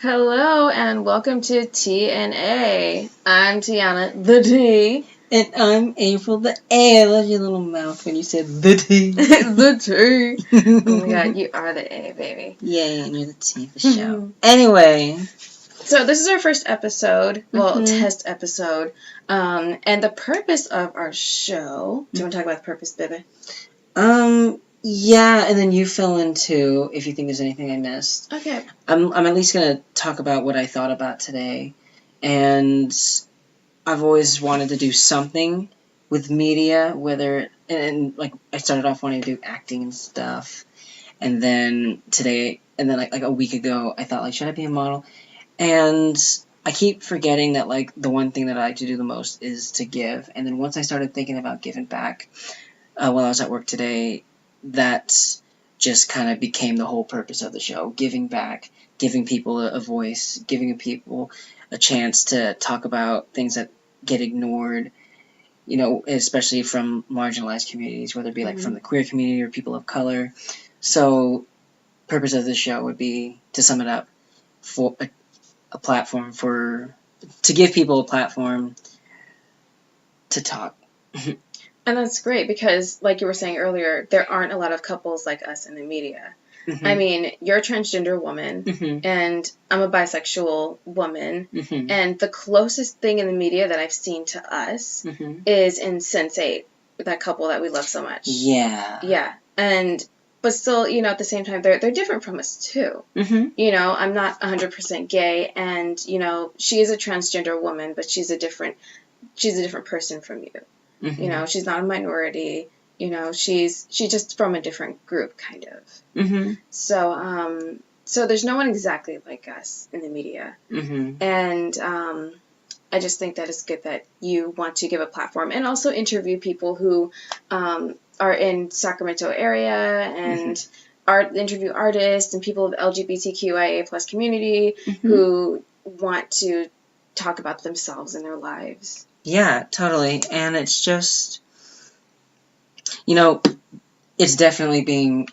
Hello and welcome to T&A. I'm Tiana, the T. And I'm April, the A. I love your little mouth when you said the T. The T. Oh my god, you are the A, baby. Yay, and you're the T for show. Anyway. So this is our first episode, test episode. And the purpose of our show, do you want to talk about the purpose, baby? Yeah, and then you fill in too, if you think there's anything I missed. Okay. I'm at least going to talk about what I thought about today. And I've always wanted to do something with media, and I started off wanting to do acting and stuff. And then today, like a week ago, I thought, should I be a model? And I keep forgetting that, the one thing that I like to do the most is to give. And then once I started thinking about giving back, while I was at work today, that just kind of became the whole purpose of the show. Giving back, giving people a voice, giving people a chance to talk about things that get ignored, especially from marginalized communities, whether it be from the queer community or people of color. So, purpose of this show would be, to sum it up, for a platform to give people a platform to talk. And that's great because, like you were saying earlier, there aren't a lot of couples like us in the media. Mm-hmm. I mean, you're a transgender woman, and I'm a bisexual woman, and the closest thing in the media that I've seen to us is in Sense8, that couple that we love so much. Yeah. Yeah. But still, at the same time, they're different from us, too. I'm not 100% gay, and, she is a transgender woman, but she's a different person from you. She's not a minority. She's just from a different group, kind of. So there's no one exactly like us in the media. And I just think that it's good that you want to give a platform and also interview people who are in Sacramento area and interview artists and people of the LGBTQIA plus community who want to talk about themselves and their lives. Yeah, totally. And it's just, it's definitely being,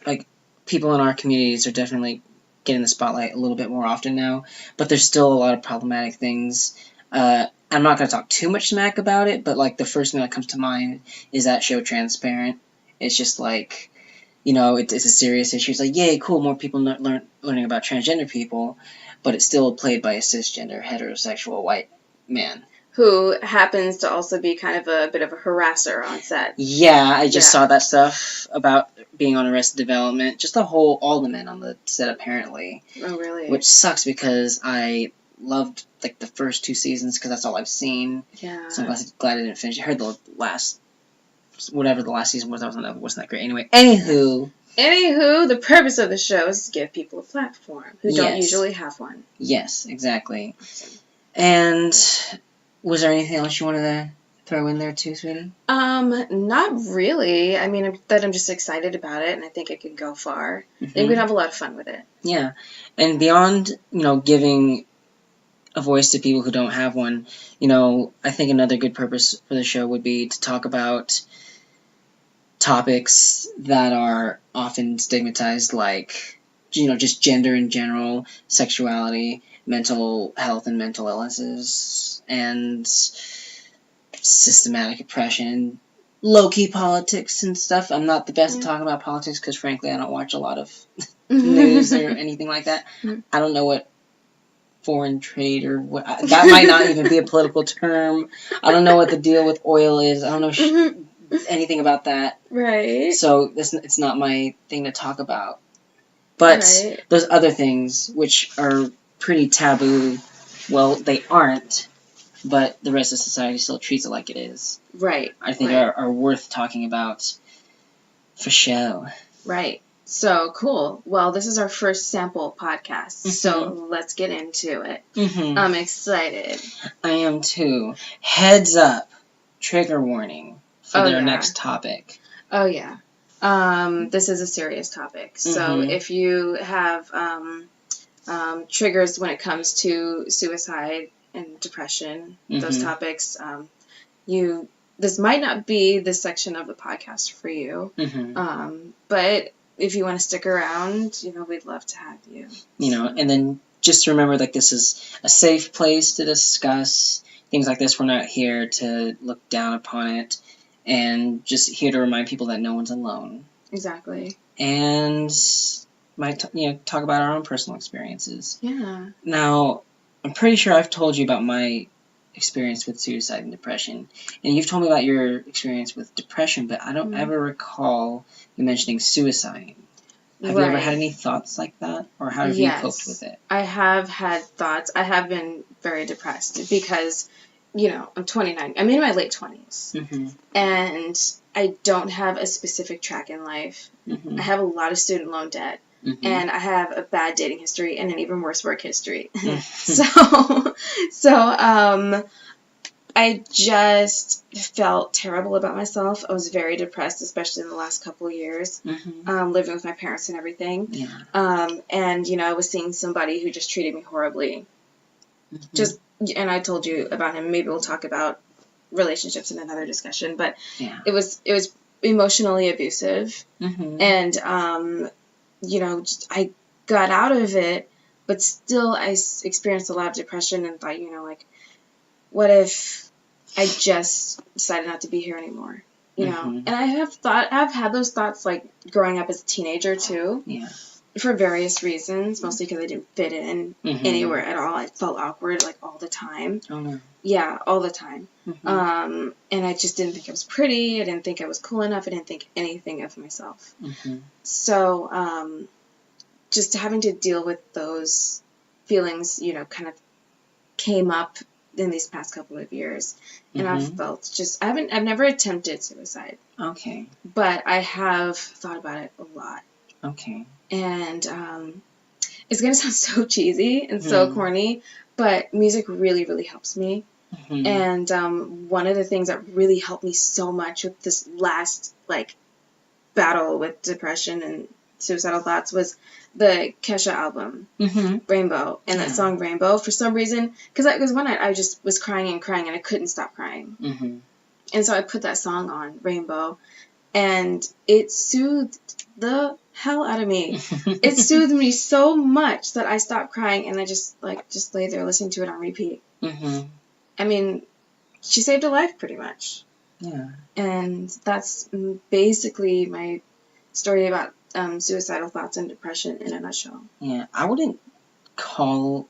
people in our communities are definitely getting the spotlight a little bit more often now, but there's still a lot of problematic things. I'm not going to talk too much smack about it, but, the first thing that comes to mind is that show Transparent. It's just, it's a serious issue. It's yay, cool, more people learning about transgender people, but it's still played by a cisgender, heterosexual, white man. Who happens to also be kind of a bit of a harasser on set. Yeah, I just saw that stuff about being on Arrested Development. Just all the men on the set, apparently. Oh, really? Which sucks because I loved, the first 2 seasons because that's all I've seen. Yeah. So I'm glad I didn't finish. I heard whatever the last season was, wasn't that great. Anyway, anywho, the purpose of the show is to give people a platform who don't usually have one. Yes, exactly. And was there anything else you wanted to throw in there too, sweetie? Not really. I mean, I'm just excited about it, and I think it could go far. I think we'd have a lot of fun with it. Yeah. And beyond, giving a voice to people who don't have one, I think another good purpose for the show would be to talk about topics that are often stigmatized, just gender in general, sexuality, mental health and mental illnesses, and systematic oppression, low-key politics and stuff. I'm not the best at talking about politics because, frankly, I don't watch a lot of news or anything like that. I don't know what foreign trade or what... that might not even be a political term. I don't know what the deal with oil is. I don't know anything about that. Right. So it's not my thing to talk about. But those other things, which are pretty taboo, well, they aren't, but the rest of society still treats it like it is. Right. I think are worth talking about for show. Right. So, cool. Well, this is our first sample podcast, so let's get into it. I'm excited. I am too. Heads up. Trigger warning for their next topic. Oh, yeah. This is a serious topic. So, if you have triggers when it comes to suicide and depression, those topics, this might not be this section of the podcast for you. But if you want to stick around, we'd love to have you. And then just remember, like, this is a safe place to discuss things like this. We're not here to look down upon it, and just here to remind people that no one's alone. Exactly. And talk about our own personal experiences. Yeah. Now, I'm pretty sure I've told you about my experience with suicide and depression, and you've told me about your experience with depression, but I don't ever recall you mentioning suicide. Have you ever had any thoughts like that, or how have you coped with it? I have had thoughts. I have been very depressed because, I'm 29. I'm in my late 20s. Mm-hmm. And I don't have a specific track in life. Mm-hmm. I have a lot of student loan debt. Mm-hmm. And I have a bad dating history and an even worse work history. So I just felt terrible about myself. I was very depressed, especially in the last couple of years, living with my parents and everything. Yeah. And I was seeing somebody who just treated me horribly. Mm-hmm. And I told you about him. Maybe we'll talk about relationships in another discussion. But it was emotionally abusive. Mm-hmm. And, I got out of it, but still I experienced a lot of depression and thought, what if I just decided not to be here anymore, Mm-hmm. And I've had those thoughts, like, growing up as a teenager, too. Yeah. For various reasons, mostly because I didn't fit in anywhere at all. I felt awkward, like, all the time. Oh, no. Yeah, all the time. Mm-hmm. And I just didn't think I was pretty. I didn't think I was cool enough. I didn't think anything of myself. Mm-hmm. So, just having to deal with those feelings, kind of came up in these past couple of years, and I've felt I've never attempted suicide. Okay. But I have thought about it a lot. Okay. And it's gonna sound so cheesy and so corny, but music really, really helps me. Mm-hmm. And one of the things that really helped me so much with this last, like, battle with depression and suicidal thoughts was the Kesha album, Rainbow, and that song Rainbow. For some reason, because one night I just was crying and I couldn't stop crying. Mm-hmm. And so I put that song on, Rainbow, and it soothed the hell out of me. It soothed me so much that I stopped crying, and I just lay there listening to it on repeat. Mm-hmm. I mean, she saved a life pretty much. Yeah. And that's basically my story about suicidal thoughts and depression in a nutshell. Yeah, I wouldn't call,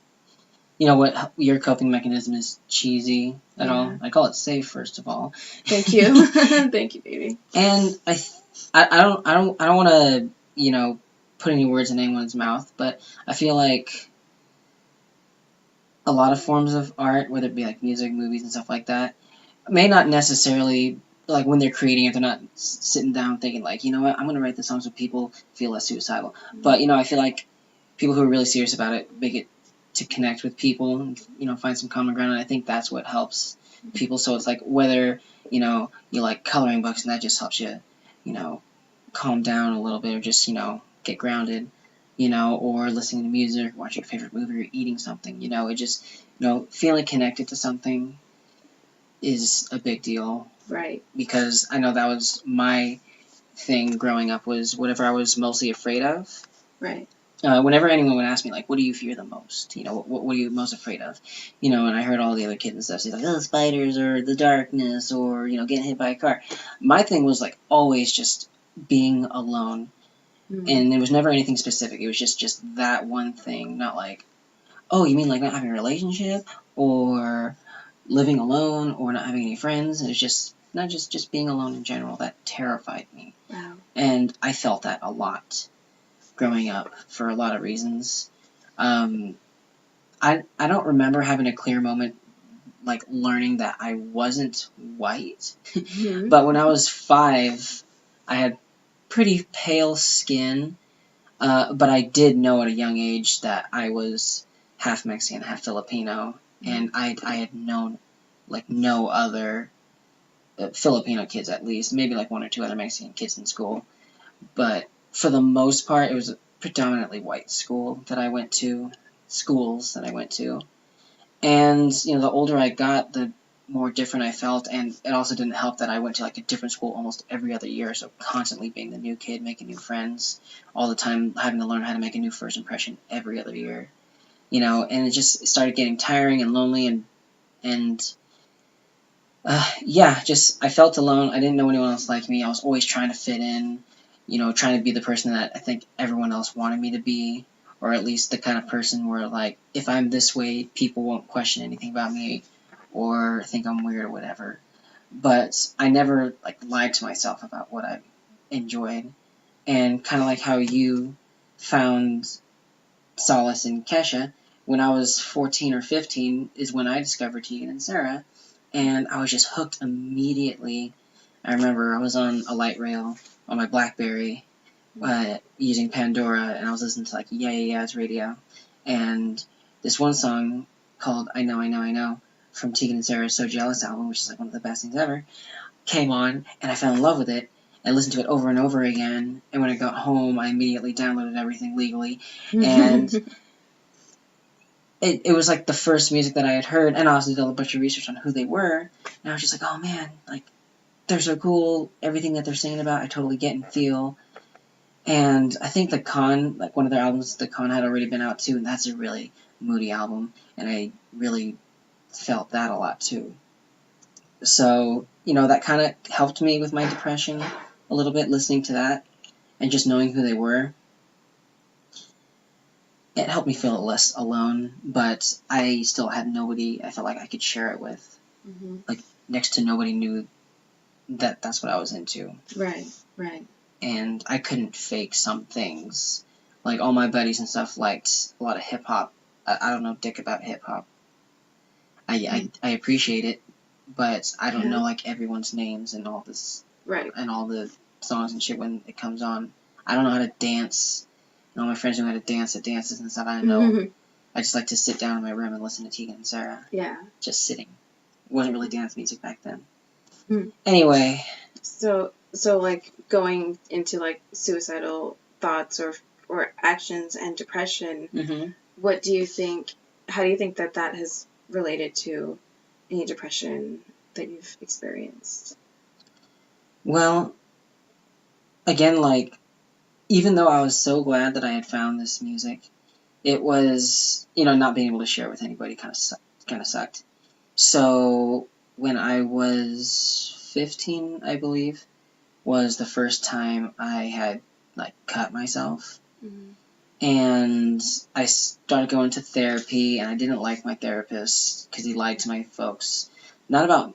what your coping mechanism is cheesy at all. I call it safe, first of all. Thank you. Thank you, baby. And I don't want to, put any words in anyone's mouth, but I feel like a lot of forms of art, whether it be like music, movies, and stuff like that, may not necessarily, like, when they're creating it, they're not sitting down thinking, like, you know what, I'm going to write the songs so people feel less suicidal. Mm-hmm. But, I feel like people who are really serious about it make it to connect with people and, find some common ground, and I think that's what helps people. So it's like, whether, you like coloring books and that just helps you, calm down a little bit, or just, get grounded, or listening to music, watching your favorite movie, or eating something, it just, feeling connected to something is a big deal. Right. Because I know that was my thing growing up, was whatever I was mostly afraid of. Right. Whenever anyone would ask me, like, what do you fear the most? What are you most afraid of? And I heard all the other kids and stuff say, like, oh, spiders, or the darkness, or, getting hit by a car. My thing was, like, always just being alone. Mm-hmm. And there was never anything specific. It was just that one thing. Not like, oh, you mean like not having a relationship? Or living alone, or not having any friends? It was just not just being alone in general that terrified me. Wow. And I felt that a lot growing up for a lot of reasons. I don't remember having a clear moment, like, learning that I wasn't white. Mm-hmm. But when I was 5, I had pretty pale skin, but I did know at a young age that I was half Mexican, half Filipino, and I had known, like, no other Filipino kids, at least, maybe like 1 or 2 other Mexican kids in school, but for the most part, it was a predominantly white schools that I went to, and, the older I got, the more different I felt, and it also didn't help that I went to, like, a different school almost every other year, so constantly being the new kid, making new friends, all the time having to learn how to make a new first impression every other year. you know, and it just started getting tiring and lonely, and yeah, just, I felt alone. I didn't know anyone else like me. I was always trying to fit in, you know, trying to be the person that I think everyone else wanted me to be, or at least the kind of person where, like, if I'm this way, people won't question anything about me, or think I'm weird or whatever. But I never, like, lied to myself about what I enjoyed, and kind of like how you found solace in Kesha, when I was 14 or 15 is when I discovered Tegan and Sarah, and I was just hooked immediately. I remember I was on a light rail on my BlackBerry using Pandora, and I was listening to, like, Yeah Yeah Yeah's radio, and this one song called I Know, I Know, I Know from Tegan and Sarah's So Jealous album, which is, like, one of the best things ever, came on, and I fell in love with it, and listened to it over and over again, and when I got home, I immediately downloaded everything legally, and it was, like, the first music that I had heard, and I also did a bunch of research on who they were, and I was just like, oh man, like, they're so cool, everything that they're singing about, I totally get and feel, and I think The Con, like, one of their albums, The Con, had already been out too, and that's a really moody album, and I really felt that a lot too. So, you know, that kind of helped me with my depression a little bit, listening to that, and just knowing who they were. It helped me feel less alone, but I still had nobody I felt like I could share it with. Mm-hmm. Like, next to nobody knew that that's what I was into. Right, right. And I couldn't fake some things. Like, all my buddies and stuff liked a lot of hip-hop. I don't know dick about hip-hop. I appreciate it, but I don't know, like, everyone's names and all this. Right. And all the songs and shit when it comes on. I don't know how to dance. And all my friends know how to dance at dances and stuff. I don't know. I just like to sit down in my room and listen to Tegan and Sarah. Yeah. Just sitting. It wasn't really dance music back then. Mm. Anyway. So like, going into, like, suicidal thoughts or actions and depression, mm-hmm. What do you think, how do you think that has related to any depression that you've experienced? Well, again, like, even though I was so glad that I had found this music, it was, you know, not being able to share it with anybody kind of sucked. So when I was 15, I believe, was the first time I had, like, cut myself. Mm-hmm. And I started going to therapy, and I didn't like my therapist because he lied to my folks. Not about,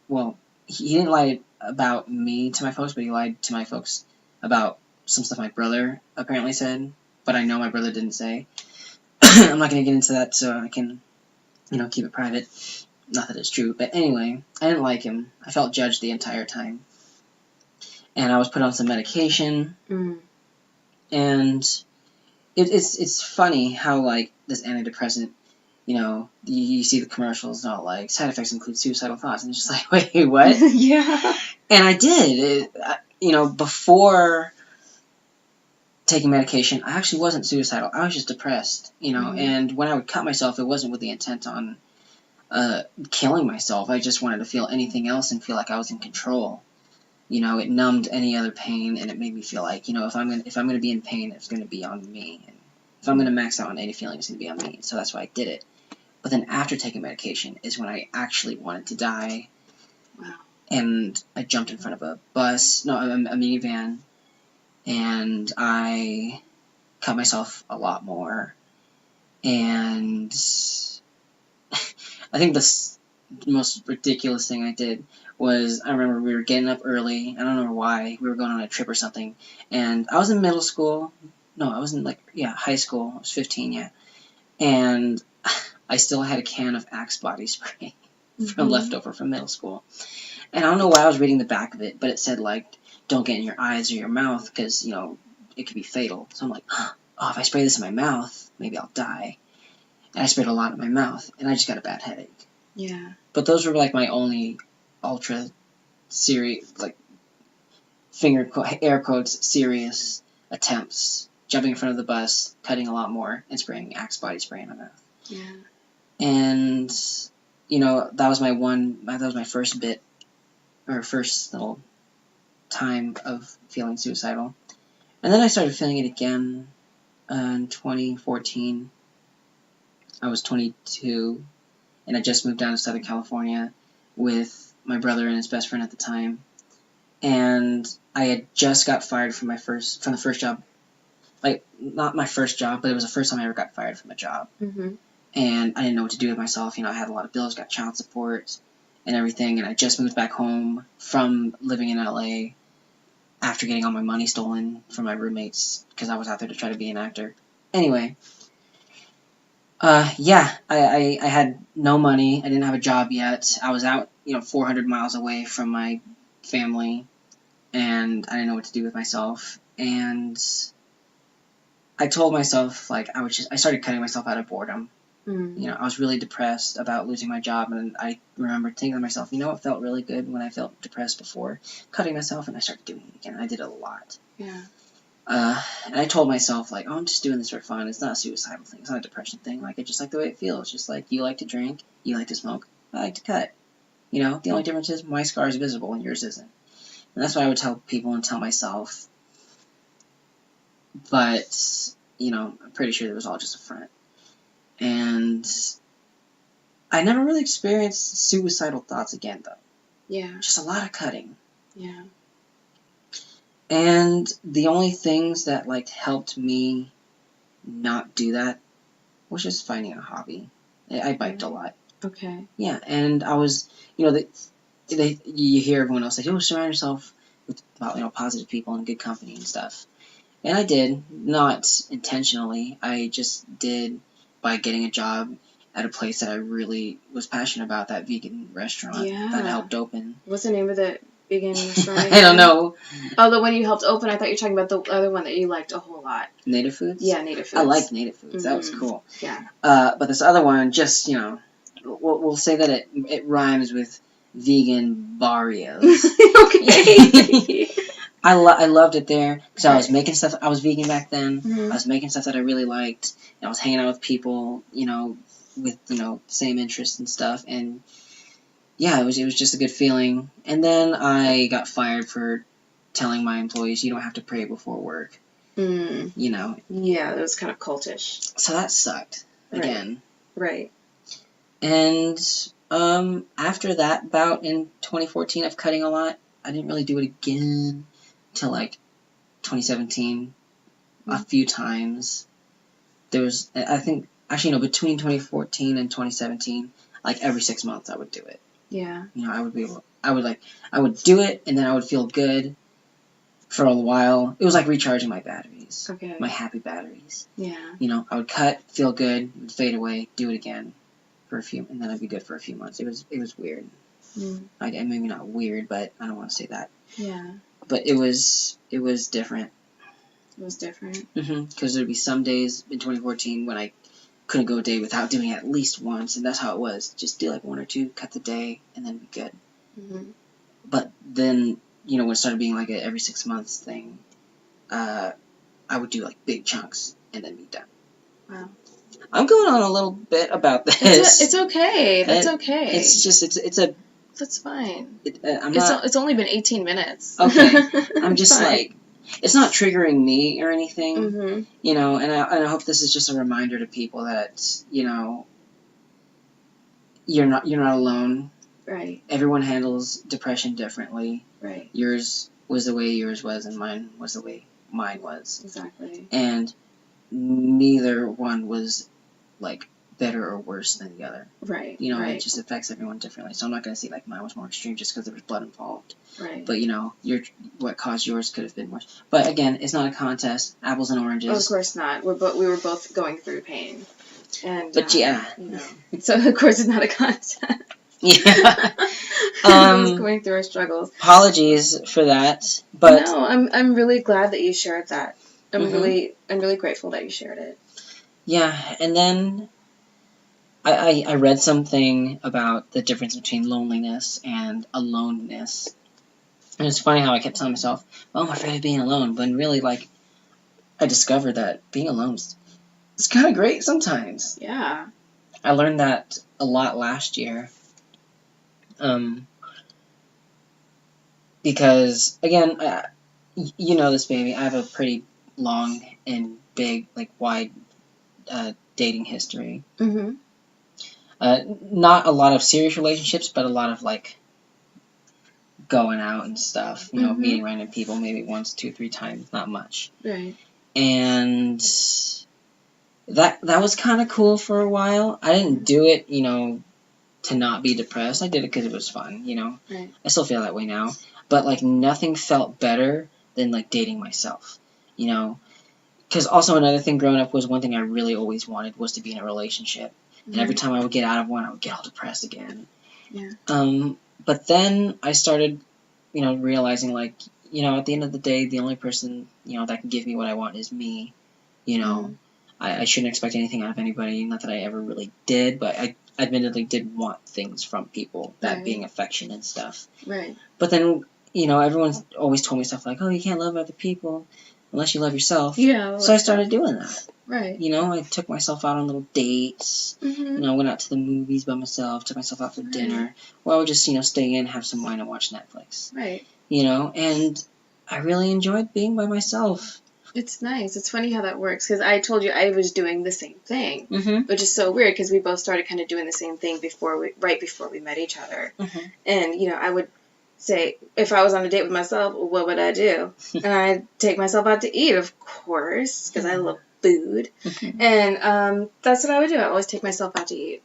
well, he didn't lie about me to my folks, but he lied to my folks about some stuff my brother apparently said, but I know my brother didn't say. I'm not going to get into that, so I can, you know, keep it private. Not that it's true, but anyway, I didn't like him. I felt judged the entire time. And I was put on some medication, and it's funny how, like, this antidepressant, you know, you see the commercials and all, like, side effects include suicidal thoughts, and it's just like, wait, what? Yeah. And I did. You know, before taking medication, I actually wasn't suicidal. I was just depressed, you know, and when I would cut myself, it wasn't with the intent on killing myself. I just wanted to feel anything else and feel like I was in control. You know, it numbed any other pain, and it made me feel like, you know, if I'm gonna be in pain, it's gonna be on me. And if I'm gonna max out on any feeling, it's gonna be on me. So that's why I did it. But then after taking medication is when I actually wanted to die. Wow. And I jumped in front of a minivan, and I cut myself a lot more. And I think the most ridiculous thing I did was, I remember we were getting up early. I don't remember why. We were going on a trip or something. And I was in middle school. No, I was in, like, high school. I was 15, yeah. And I still had a can of Axe body spray from leftover from middle school. And I don't know why I was reading the back of it, but it said, like, don't get in your eyes or your mouth because, you know, it could be fatal. So I'm like, oh, if I spray this in my mouth, maybe I'll die. And I sprayed a lot in my mouth, and I just got a bad headache. Yeah. But those were, like, my only ultra serious, like, air quotes, serious attempts. Jumping in front of the bus, cutting a lot more, and spraying Axe body spray in my mouth. Yeah. And, you know, that was my first bit, or first little time of feeling suicidal. And then I started feeling it again in 2014. I was 22, and I just moved down to Southern California with my brother and his best friend at the time. And I had just got fired from the first job. Like, not my first job, but it was the first time I ever got fired from a job. Mm-hmm. And I didn't know what to do with myself. I had a lot of bills, got child support and everything, and I just moved back home from living in LA after getting all my money stolen from my roommates because I was out there to try to be an actor. Anyway, I had no money. I didn't have a job yet. I was out, 400 miles away from my family, and I didn't know what to do with myself. And I told myself, I started cutting myself out of boredom. I was really depressed about losing my job, and I remember thinking to myself, what felt really good when I felt depressed before? Cutting myself, and I started doing it again. I did it a lot. Yeah. And I told myself, I'm just doing this for fun. It's not a suicidal thing. It's not a depression thing. I just like the way it feels. Just like you like to drink, you like to smoke, I like to cut. The only difference is my scar is visible and yours isn't. And that's what I would tell people and tell myself. But, I'm pretty sure it was all just a front. And I never really experienced suicidal thoughts again, though. Yeah. Just a lot of cutting. Yeah. And the only things that, helped me not do that was just finding a hobby. I biked a lot. Okay. Yeah, and I was, you hear everyone else say, surround yourself with, positive people and good company and stuff. And I did, not intentionally. I just did by getting a job at a place that I really was passionate about, that vegan restaurant that helped open. What's the name of the vegan restaurant again? I don't know. Oh, the one you helped open? I thought you were talking about the other one that you liked a whole lot. Native Foods? Yeah, Native Foods. I liked Native Foods. Mm-hmm. That was cool. Yeah. But this other one, just, we'll say that it rhymes with vegan barrios. Okay. I loved it there because I was making stuff. I was vegan back then. Mm-hmm. I was making stuff that I really liked. And I was hanging out with people, with same interests and stuff. And yeah, it was just a good feeling. And then I got fired for telling my employees, you don't have to pray before work. Yeah, that was kind of cultish. So that sucked again. Right. And after that bout in 2014 of cutting a lot, I didn't really do it again till 2017, a few times. There was, I think, actually, between 2014 and 2017, every 6 months I would do it. Yeah. I would do it, and then I would feel good for a while. It was like recharging my batteries. Okay. My happy batteries. Yeah. I would cut, feel good, it would fade away, do it again for a few, and then I'd be good for a few months. It was weird. Maybe not weird, but I don't want to say that. Yeah. But it was different. It was different. Because there'd be some days in 2014 when I couldn't go a day without doing it at least once, and that's how it was. Just do one or two, cut the day, and then be good. Mm-hmm. But then, when it started being a every 6 months thing, I would do big chunks and then be done. Wow. I'm going on a little bit about this. It's okay. That's okay. It's just, it's a... That's fine. It's it's only been 18 minutes. Okay. I'm just it's not triggering me or anything, and I hope this is just a reminder to people that, you're not alone. Right. Everyone handles depression differently. Right. Yours was the way yours was, and mine was the way mine was. Exactly. And neither one was better or worse than the other. Right. It just affects everyone differently. So I'm not going to say mine was more extreme just because there was blood involved. Right. But what caused yours could have been worse. But again, it's not a contest. Apples and oranges. Of course not. We were both going through pain. And yeah. So of course it's not a contest. Yeah. I was going through our struggles. Apologies for that. But no, I'm really glad that you shared that. I'm really grateful that you shared it. Yeah, and then I read something about the difference between loneliness and aloneness. And it's funny how I kept telling myself, I'm afraid of being alone. But really, I discovered that being alone is kind of great sometimes. Yeah. I learned that a lot last year. Because, again, this, baby, I have a pretty long and big, wide dating history. Mm-hmm. Not a lot of serious relationships, but a lot of, like, going out and stuff. You know, meeting random people maybe once, 2, 3 times, not much. Right. And that was kind of cool for a while. I didn't do it, you know, to not be depressed. I did it because it was fun, you know. Right. I still feel that way now. But, like, nothing felt better than, like, dating myself, you know. Because also another thing growing up was one thing I really always wanted was to be in a relationship. And every time I would get out of one, I would get all depressed again. Yeah. But then I started, you know, realizing, like, you know, at the end of the day, the only person, you know, that can give me what I want is me. You know, I shouldn't expect anything out of anybody. Not that I ever really did, but I admittedly did want things from people, that being affection and stuff. Right. But then, you know, everyone's always told me stuff like, oh, you can't love other people unless you love yourself. Yeah. So I started doing that. Right. You know, I took myself out on little dates. You know, went out to the movies by myself, took myself out for dinner. Or I would just, you know, stay in, have some wine, and watch Netflix. Right. You know, and I really enjoyed being by myself. It's nice. It's funny how that works, because I told you I was doing the same thing, which is so weird, because we both started kind of doing the same thing right before we met each other. And, you know, I would say, if I was on a date with myself, what would I do? And I'd take myself out to eat, of course, because I love food. And that's what I would do. I always take myself out to eat.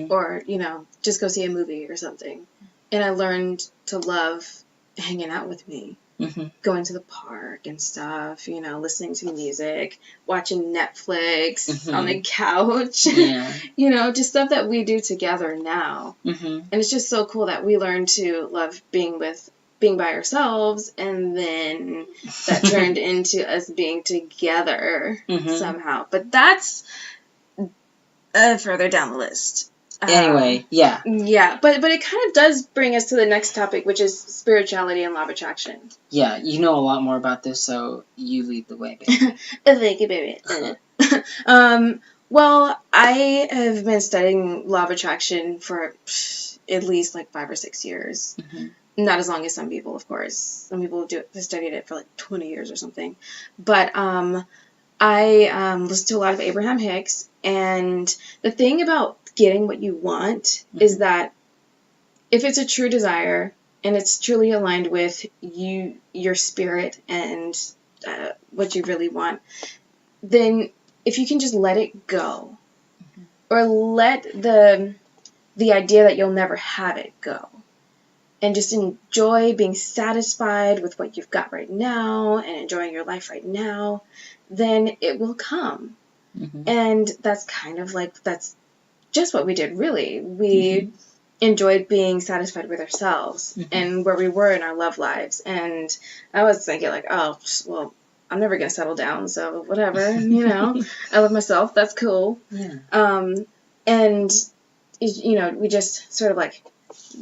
Or, you know, just go see a movie or something. And I learned to love hanging out with me. Going to the park and stuff, you know, listening to music, watching Netflix on the couch, you know, just stuff that we do together now. And it's just so cool that we learned to love being by ourselves, and then that turned into us being together somehow. But that's further down the list. Anyway, yeah. Yeah, but it kind of does bring us to the next topic, which is spirituality and law of attraction. Yeah, you know a lot more about this, so you lead the way, baby. Thank you, baby. Well, I have been studying law of attraction for at least like 5 or 6 years. Not as long as some people, of course. Some people have studied it for like 20 years or something. But I listen to a lot of Abraham Hicks, and the thing about getting what you want is that if it's a true desire and it's truly aligned with your spirit and what you really want, then if you can just let it go, or let the idea that you'll never have it go, and just enjoy being satisfied with what you've got right now and enjoying your life right now, then it will come. And that's kind of like, that's just what we did, really. We enjoyed being satisfied with ourselves and where we were in our love lives. And I was thinking, like, oh, well, I'm never going to settle down, so whatever, you know. I love myself. That's cool. And, you know, we just sort of, like,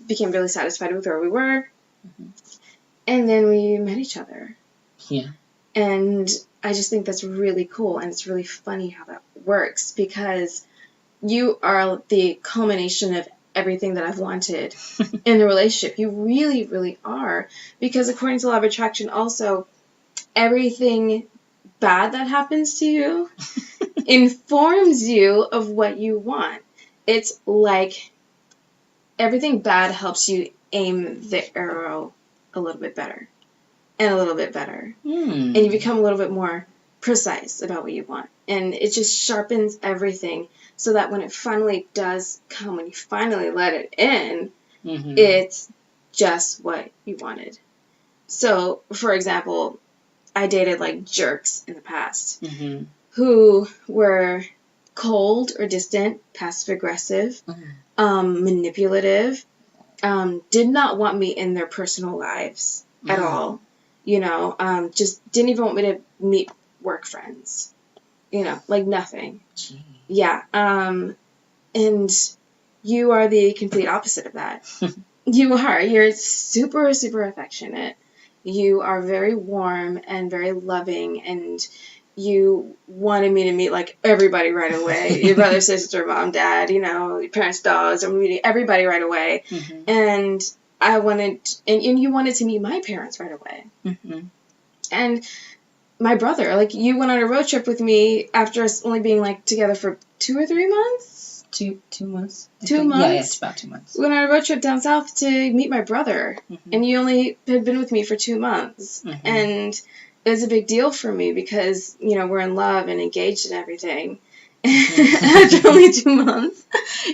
became really satisfied with where we were. And then we met each other. And I just think that's really cool, and it's really funny how that works, because you are the culmination of everything that I've wanted in a relationship. You really, really are. Because according to law of attraction also, everything bad that happens to you informs you of what you want. It's like everything bad helps you aim the arrow a little bit better. And a little bit better. And you become a little bit more precise about what you want. And it just sharpens everything, so that when it finally does come, when you finally let it in, it's just what you wanted. So, for example, I dated like jerks in the past who were cold or distant, passive-aggressive, manipulative, did not want me in their personal lives at all. You know, just didn't even want me to meet work friends. You know, like nothing. Yeah. And you are the complete opposite of that. You are. You're super, super affectionate. You are very warm and very loving, and you wanted me to meet, like, everybody right away. Your brother, sister, mom, dad, you know, your parents, dogs. I'm meeting everybody right away. And I wanted, and you wanted to meet my parents right away. And my brother. Like, you went on a road trip with me after us only being, like, together for 2 or 3 months? 2 months? 2 months? Yeah, it's about 2 months. We went on a road trip down south to meet my brother. Mm-hmm. And you only had been with me for 2 months. Mm-hmm. And it was a big deal for me because, you know, we're in love and engaged and everything. After only 2 months,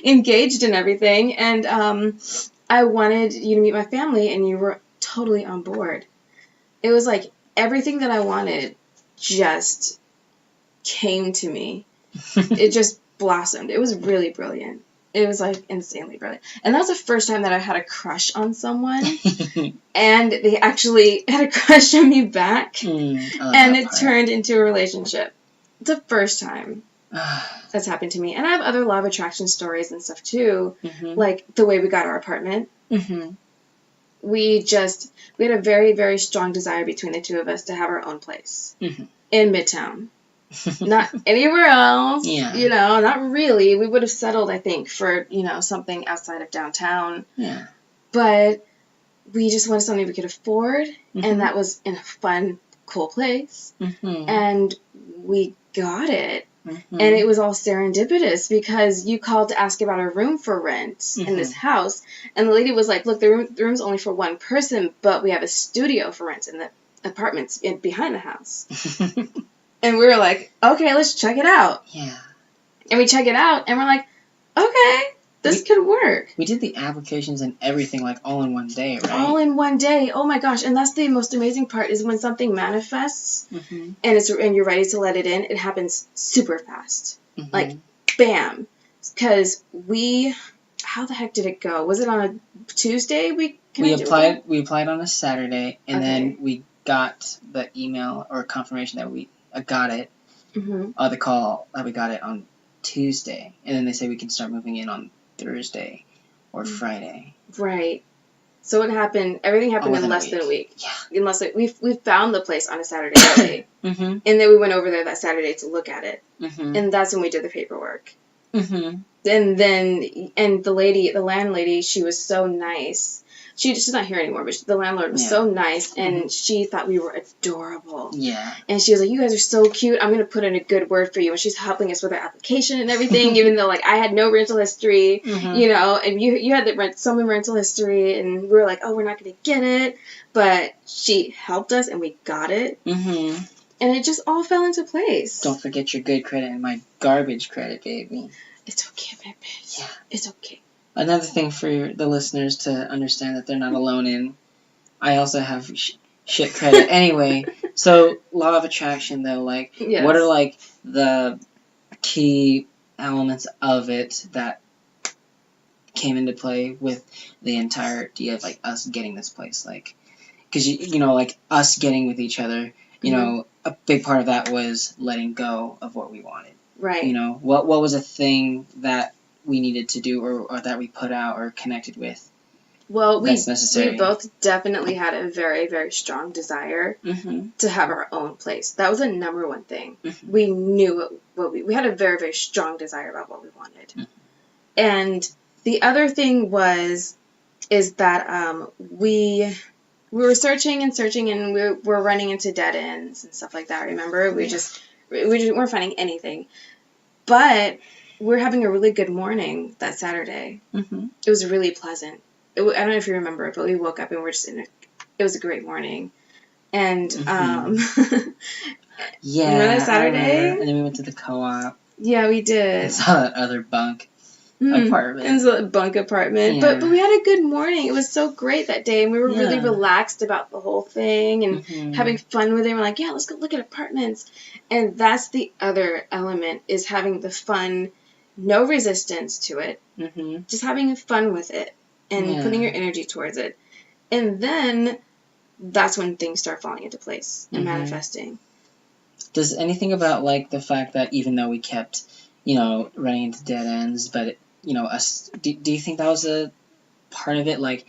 engaged and everything. And I wanted you to meet my family, and you were totally on board. It was like everything that I wanted just came to me. It just blossomed. It was really brilliant. It was, like, insanely brilliant. And that was the first time that I had a crush on someone. And they actually had a crush on me back. And it turned into a relationship. It's the first time that's happened to me. And I have other law of attraction stories and stuff, too. Mm-hmm. Like the way we got our apartment. Mm-hmm. We had a very, very strong desire between the two of us to have our own place. Mm-hmm. In Midtown. Not anywhere else. Yeah. You know, not really. We would have settled, I think, for, you know, something outside of downtown. Yeah. But we just wanted something we could afford, Mm-hmm. and that was in a fun, cool place. Mm-hmm. And we got it. Mm-hmm. And it was all serendipitous because you called to ask about a room for rent Mm-hmm. in this house. And the lady was like, look, the room's only for one person, but we have a studio for rent in the apartments behind the house. And we were like, okay, let's check it out. Yeah. And we check it out, and we're like, okay, this could work. We did the applications and everything, like, all in one day, right? All in one day. Oh, my gosh. And that's the most amazing part is when something manifests Mm-hmm. and you're ready to let it in, it happens super fast. Mm-hmm. Like, bam. Because how the heck did it go? Was it on a Tuesday? We applied on a Saturday, and Okay. then we got the email or confirmation that we got it, Mm-hmm. the call that we got it on Tuesday, and then they say we can start moving in on Thursday or Friday. Right. So what happened? Everything happened in less than a week. Yeah. We found the place on a Saturday early, Mm-hmm. and then we went over there that Saturday to look at it, Mm-hmm. and that's when we did the paperwork. Mm-hmm. And the landlady, she was so nice. She's not here anymore, but the landlord was so nice, and she thought we were adorable. Yeah. And she was like, you guys are so cute. I'm going to put in a good word for you. And she's helping us with our application and everything, even though, like, I had no rental history, Mm-hmm. you know, and you had some rental history, and we were like, oh, we're not going to get it. But she helped us, and we got it. Mm-hmm. And it just all fell into place. Don't forget your good credit and my garbage credit, baby. It's okay, baby. Yeah. It's okay. Another thing for the listeners to understand that they're not alone in, I also have shit credit. Anyway, so law of attraction, though, like, Yes. what are, like, the key elements of it that came into play with the entirety of, like, us getting this place? Like, because, you know, like, us getting with each other, you know, a big part of that was letting go of what we wanted. Right. You know, what was a thing that we needed to do or that we put out or connected with? Well, we necessary. both definitely had a very, very strong desire Mm-hmm. to have our own place. That was the number one thing. Mm-hmm. We knew what we had a very, very strong desire about what we wanted. Mm-hmm. And the other thing is that we were searching and we were running into dead ends and stuff like that. Remember, we just weren't finding anything. But we're having a really good morning that Saturday. Mm-hmm. It was really pleasant. I don't know if you remember it, but we woke up and we're just it was a great morning. And, yeah. Remember that Saturday? And then we went to the co-op. Yeah, we did. And saw that other bunk apartment. It was a bunk apartment. Yeah. But we had a good morning. It was so great that day. And we were really relaxed about the whole thing and having fun with it. We're like, yeah, let's go look at apartments. And that's the other element is having the fun, no resistance to it. Mm-hmm. Just having fun with it. And putting your energy towards it. And then that's when things start falling into place and manifesting. Does anything about, like, the fact that even though we kept, you know, running into dead ends, but, you know, do you think that was a part of it? Like,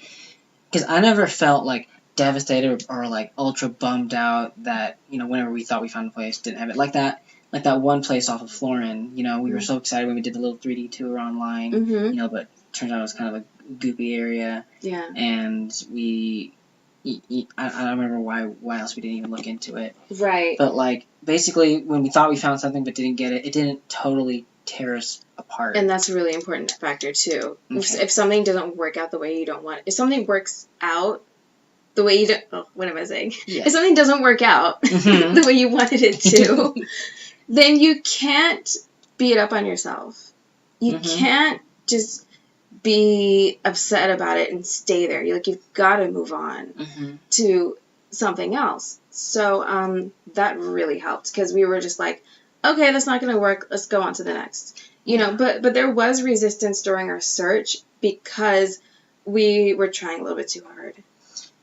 because I never felt, like, devastated or, like, ultra bummed out that, you know, whenever we thought we found a place, didn't have it. Like that one place off of Florin, you know, we were so excited when we did the little 3D tour online, you know, but turns out it was kind of a goopy area. Yeah. And we I don't remember why else we didn't even look into it. Right. But, like, basically, when we thought we found something but didn't get it, it didn't totally tear us apart. And that's a really important factor, too. Okay. If something doesn't work out the way you don't want it, if something works out the way you don't... Oh, what am I saying? Yeah. If something doesn't work out the way you wanted it to, then you can't beat up on yourself. You can't just be upset about it and stay there. You've got to move on to something else. So that really helped because we were just like, okay, that's not going to work. Let's go on to the next. You know, but there was resistance during our search because we were trying a little bit too hard.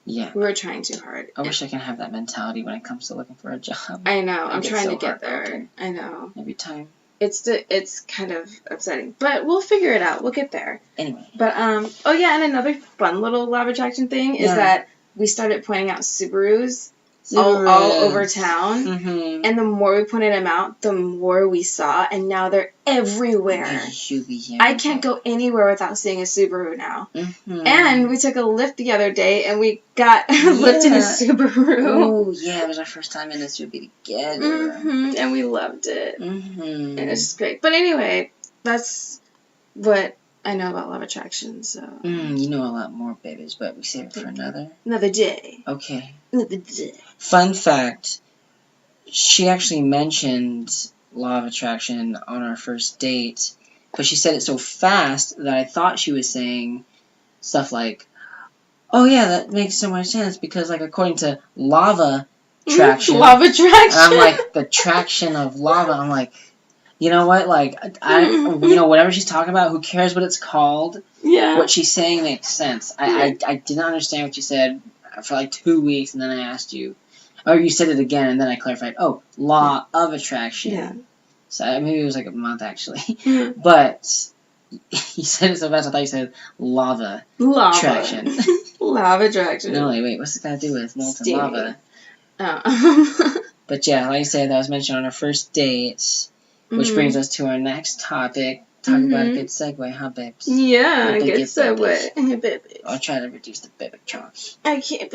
Yeah. We were trying too hard. I wish I can have that mentality when it comes to looking for a job. I know. I'm trying to get there. I know. Every time. It's kind of upsetting, but we'll figure it out. We'll get there. Anyway. But oh yeah, and another fun little law of attraction thing is that we started pointing out Subarus all over town, and the more we pointed them out, the more we saw, and now they're everywhere. I can't go anywhere without seeing a Subaru now. And we took a lift the other day, and we got a lift in a Subaru. Oh yeah, it was our first time in a Subaru together. And we loved it. And it's just great. But anyway, that's what I know about law of attraction. So you know a lot more, babies, but we save it for another day. Okay. Another day. Fun fact, she actually mentioned law of attraction on our first date, but she said it so fast that I thought she was saying stuff like, oh yeah, that makes so much sense because, like, according to lava traction. Lava traction. I'm like, the traction of lava. I'm like, you know what? Like, you know, whatever she's talking about, who cares what it's called? Yeah. What she's saying makes sense. I did not understand what you said for like 2 weeks, and then I asked you. Or you said it again, and then I clarified, oh, law of attraction. Yeah. So maybe it was like a month, actually. But you said it so fast, I thought you said lava. Traction. Lava attraction. No, wait, what's it got to do with molten Steamy. lava? Oh. But yeah, like I said, that was mentioned on our first date, which brings us to our next topic. Talk about a good segue, huh, babes? Yeah, a good segue. Baby. I'll try to reduce the baby chunks. I can't,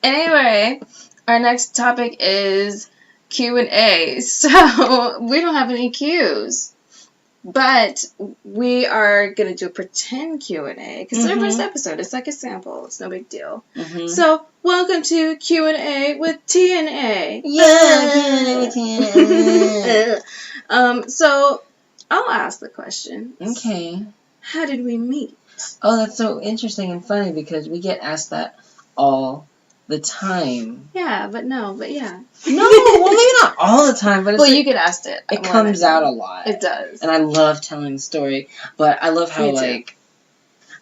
Anyway, our next topic is Q&A. So, we don't have any Qs. But we are going to do a pretend Q&A because it's our first episode. It's like a sample. It's no big deal. So, welcome to Q&A with T&A. Yeah, Q&A. So, I'll ask the question. Okay. How did we meet? Oh, that's so interesting and funny because we get asked that all the time. Yeah. No, well, maybe not all the time, but it's you get asked it. It comes out a lot. It does. And I love telling the story, but I love how, like,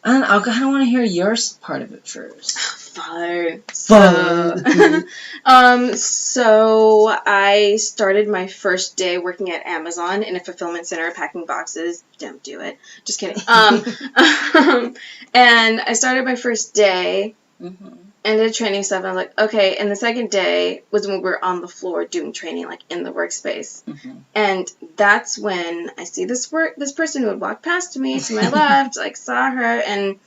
I don't want to hear your part of it first. Fine. Fun. So I started my first day working at Amazon in a fulfillment center packing boxes. Don't do it. Just kidding. And I started my first day and did training stuff. And I was like, okay. And the second day was when we were on the floor doing training, like in the workspace. And that's when I see this person who had walked past me to my left, like saw her, and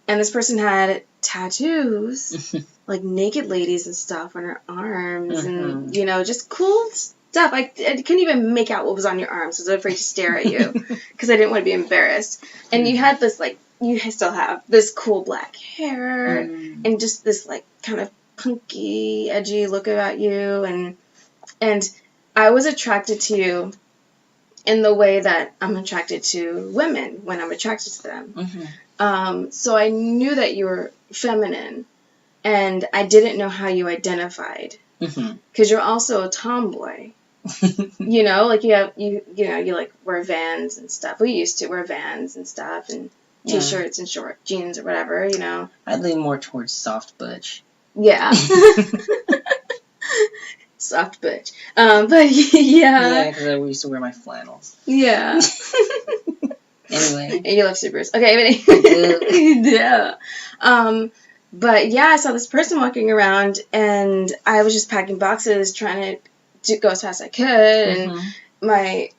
this person had tattoos, like naked ladies and stuff on her arms, and, you know, just cool stuff. I couldn't even make out what was on your arms. I was afraid to stare at you because I didn't want to be embarrassed. And you had this, like, you still have this cool black hair and just this, like, kind of punky, edgy look about you. And I was attracted to you in the way that I'm attracted to women when I'm attracted to them. So I knew that you were feminine, and I didn't know how you identified, because you're also a tomboy. You know, like you like wear Vans and stuff. We used to wear Vans and stuff, and T-shirts and short jeans or whatever. You know, I'd lean more towards soft butch. Yeah. Soft bitch. But yeah, because I used to wear my flannels. Yeah. Anyway. And you love Subarus. Okay, but yeah. But yeah, I saw this person walking around, and I was just packing boxes, trying to go as fast as I could, and my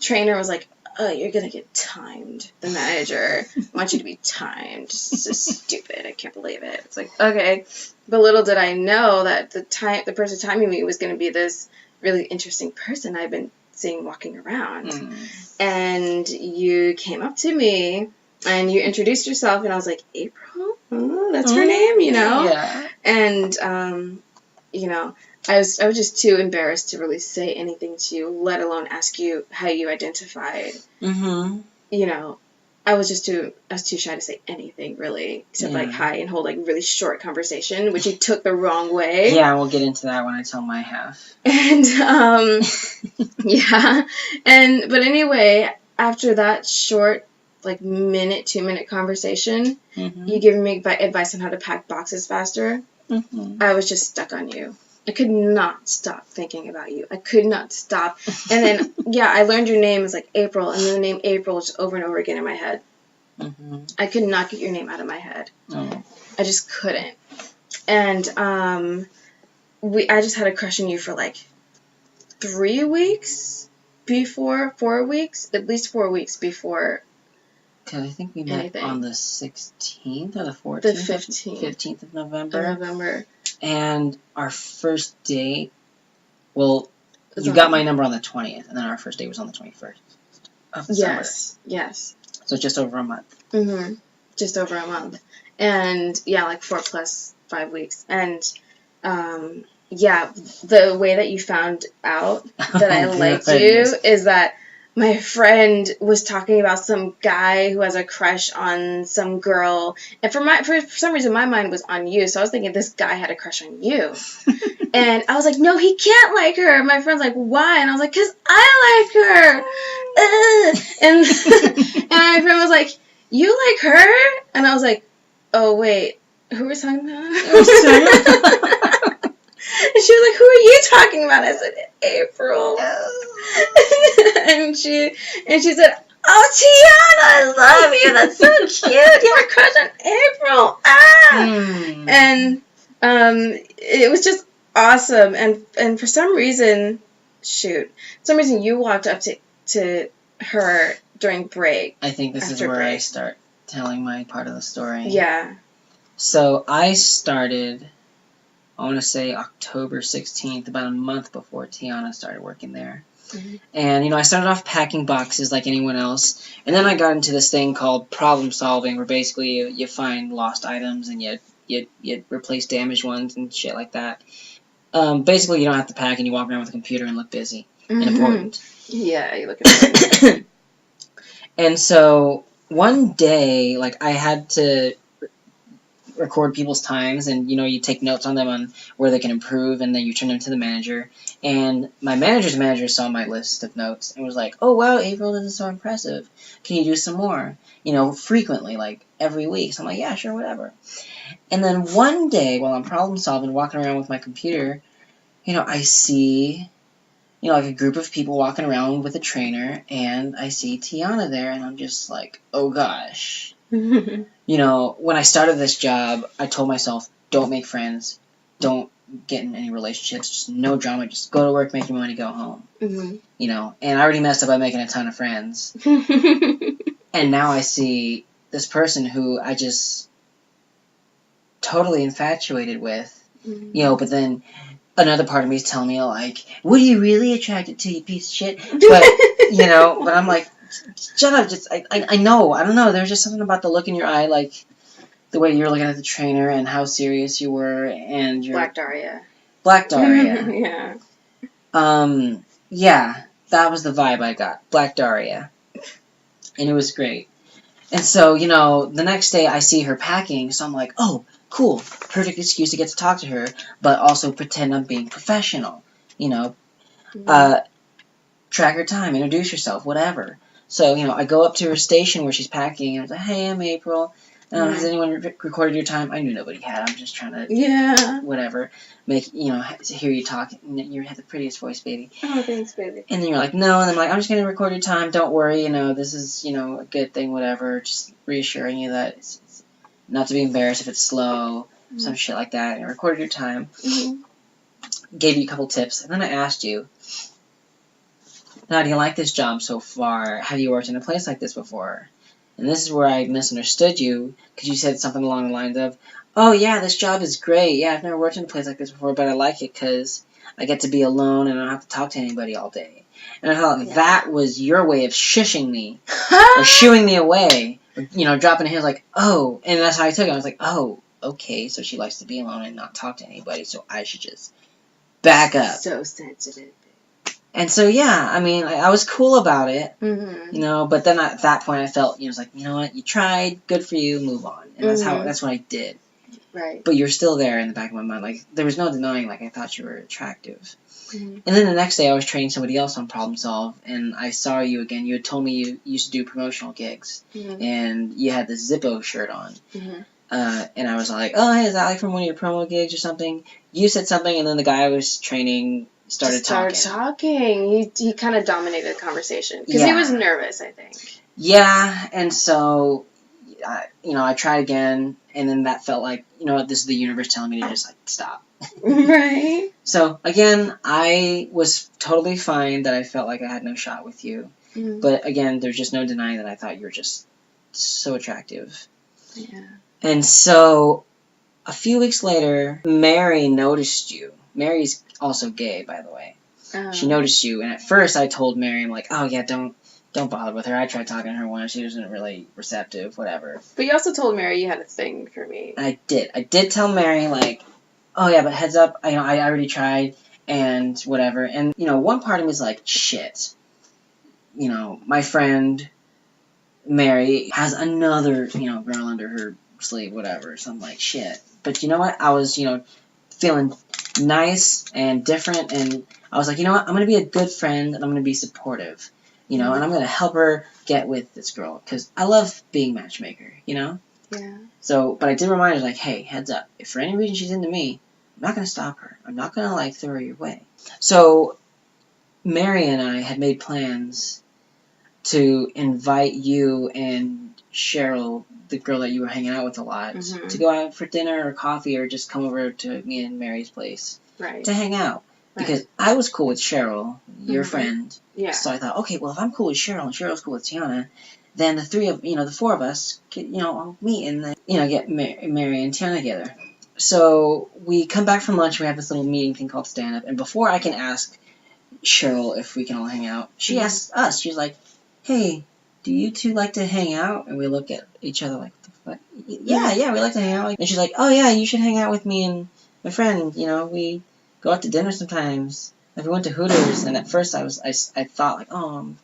trainer was like, oh, you're going to get timed. The manager wants you to be timed. It's just stupid. I can't believe it. It's like, okay. But little did I know that the person timing me was going to be this really interesting person I've been seeing walking around. And you came up to me and you introduced yourself, and I was like, April? Oh, that's her name, you know? Yeah. And, you know, I was just too embarrassed to really say anything to you, let alone ask you how you identified. Mm-hmm. You know, I was too shy to say anything, really, except, like, hi and hold, like, really short conversation, which you took the wrong way. Yeah, we'll get into that when I tell my half. And, yeah. But anyway, after that short, like, 2-minute conversation, you giving me advice on how to pack boxes faster, I was just stuck on you. I could not stop thinking about you. I could not stop. And then, I learned your name was like April, and the name April was just over and over again in my head. I could not get your name out of my head. I just couldn't. And I just had a crush on you for like 3 weeks before, 4 weeks, at least 4 weeks before. Because I think we met on the 16th or the 14th? The 15th. 15th of November. And our first date, well, you got my number on the 20th, and then our first date was on the 21st of December. Yes. So just over a month. Mm-hmm. Just over a month. And, like 4 plus 5 weeks. And, the way that you found out that I liked you is that my friend was talking about some guy who has a crush on some girl, and for some reason my mind was on you, so I was thinking this guy had a crush on you. And I was like, no, he can't like her. My friend's like, why? And I was like, 'cause I like her. And my friend was like, you like her? And I was like, oh wait, who was talking about? And she was like, who are you talking about? I said, April. And she said, oh, Tiana, I love you. That's so cute. You have a crush on April. And it was just awesome. And for some reason, you walked up to her during break. I think this is where I start telling my part of the story. Yeah. So I started, I want to say October 16th, about a month before Tiana started working there. Mm-hmm. And, I started off packing boxes like anyone else. And then I got into this thing called problem solving, where basically you find lost items and you replace damaged ones and shit like that. Basically, you don't have to pack and you walk around with a computer and look busy and important. Yeah, you look important. And so one day, like, I had to record people's times, and you take notes on them on where they can improve, and then you turn them to the manager. And my manager's manager saw my list of notes and was like, oh wow, April, this is so impressive, can you do some more, frequently, like every week? So I'm like, yeah, sure, whatever. And then one day while I'm problem solving, walking around with my computer, I see like a group of people walking around with a trainer, and I see Tiana there, and I'm just like, oh gosh. When I started this job, I told myself, don't make friends, don't get in any relationships, just no drama, just go to work, make your money, go home. Mm-hmm. And I already messed up by making a ton of friends. And now I see this person who I just totally infatuated with, but then another part of me is telling me, like, what are you really attracted to, you piece of shit? But, but I'm like, shut up, just, I know, I don't know, there's just something about the look in your eye, like, the way you were looking at the trainer and how serious you were, and your... Black Dahlia. Yeah. Yeah, that was the vibe I got, Black Dahlia. And it was great. And so, the next day I see her packing, so I'm like, oh, cool, perfect excuse to get to talk to her, but also pretend I'm being professional, track her time, introduce yourself, whatever. So, I go up to her station where she's packing, and I was like, hey, I'm April. Has anyone recorded your time? I knew nobody had. I'm just trying to, whatever, make, hear you talk. You have the prettiest voice, baby. Oh, thanks, baby. And then you're like, no. And I'm like, I'm just going to record your time. Don't worry. This is, a good thing, whatever. Just reassuring you that it's not to be embarrassed if it's slow, some shit like that. And I recorded your time. Mm-hmm. Gave you a couple tips. And then I asked you, how do you like this job so far? Have you worked in a place like this before? And this is where I misunderstood you, because you said something along the lines of, oh yeah, this job is great. Yeah, I've never worked in a place like this before, but I like it because I get to be alone and I don't have to talk to anybody all day. And I thought that was your way of shushing me, or shooing me away, or, dropping a hint like, oh, and that's how I took it. I was like, oh, okay, so she likes to be alone and not talk to anybody, so I should just back up. So sensitive. And so, yeah, I mean, I was cool about it, mm-hmm. But then at that point I felt, it was like, you know what, you tried, good for you, move on. And that's what I did. Right. But you're still there in the back of my mind. Like, there was no denying, like, I thought you were attractive. Mm-hmm. And then the next day I was training somebody else on Problem Solve, and I saw you again. You had told me you used to do promotional gigs, and you had this Zippo shirt on. And I was like, oh, hey, is that like from one of your promo gigs or something? You said something, and then the guy I was training started talking. He kind of dominated the conversation because he was nervous, I think. Yeah, and so, I tried again, and then that felt like, this is the universe telling me to just, like, stop. Right. So, again, I was totally fine that I felt like I had no shot with you. But, again, there's just no denying that I thought you were just so attractive. Yeah. And so, a few weeks later, Mary noticed you. Mary's also gay, by the way. She noticed you, and at first I told Mary, I'm like, oh, yeah, don't bother with her. I tried talking to her once. She wasn't really receptive, whatever. But you also told Mary you had a thing for me. I did. I did tell Mary, like, oh, yeah, but heads up, I already tried, and whatever. And, one part of me is like, shit. My friend Mary has another, girl under her sleeve, whatever. So I'm like, shit. But you know what? I was, feeling nice and different, and I was like, you know what? I'm going to be a good friend, and I'm going to be supportive, and I'm going to help her get with this girl, because I love being matchmaker, Yeah. So, but I did remind her, like, hey, heads up. If for any reason she's into me, I'm not going to stop her. I'm not going to, like, throw her your way. So, Mary and I had made plans to invite you and Cheryl, the girl that you were hanging out with a lot, to go out for dinner or coffee or just come over to me and Mary's place to hang out. Because I was cool with Cheryl, your friend. Yeah. So I thought, okay, well, if I'm cool with Cheryl and Cheryl's cool with Tiana, then the four of us could, all meet and then, get Mary and Tiana together. So we come back from lunch, we have this little meeting thing called stand-up, and before I can ask Cheryl if we can all hang out, she asks us, she's like, hey, do you two like to hang out? And we look at each other like, what the fuck? Yeah, we like to hang out. And she's like, oh yeah, you should hang out with me and my friend, we go out to dinner sometimes. Like, we went to Hooters, and at first I thought, like, oh,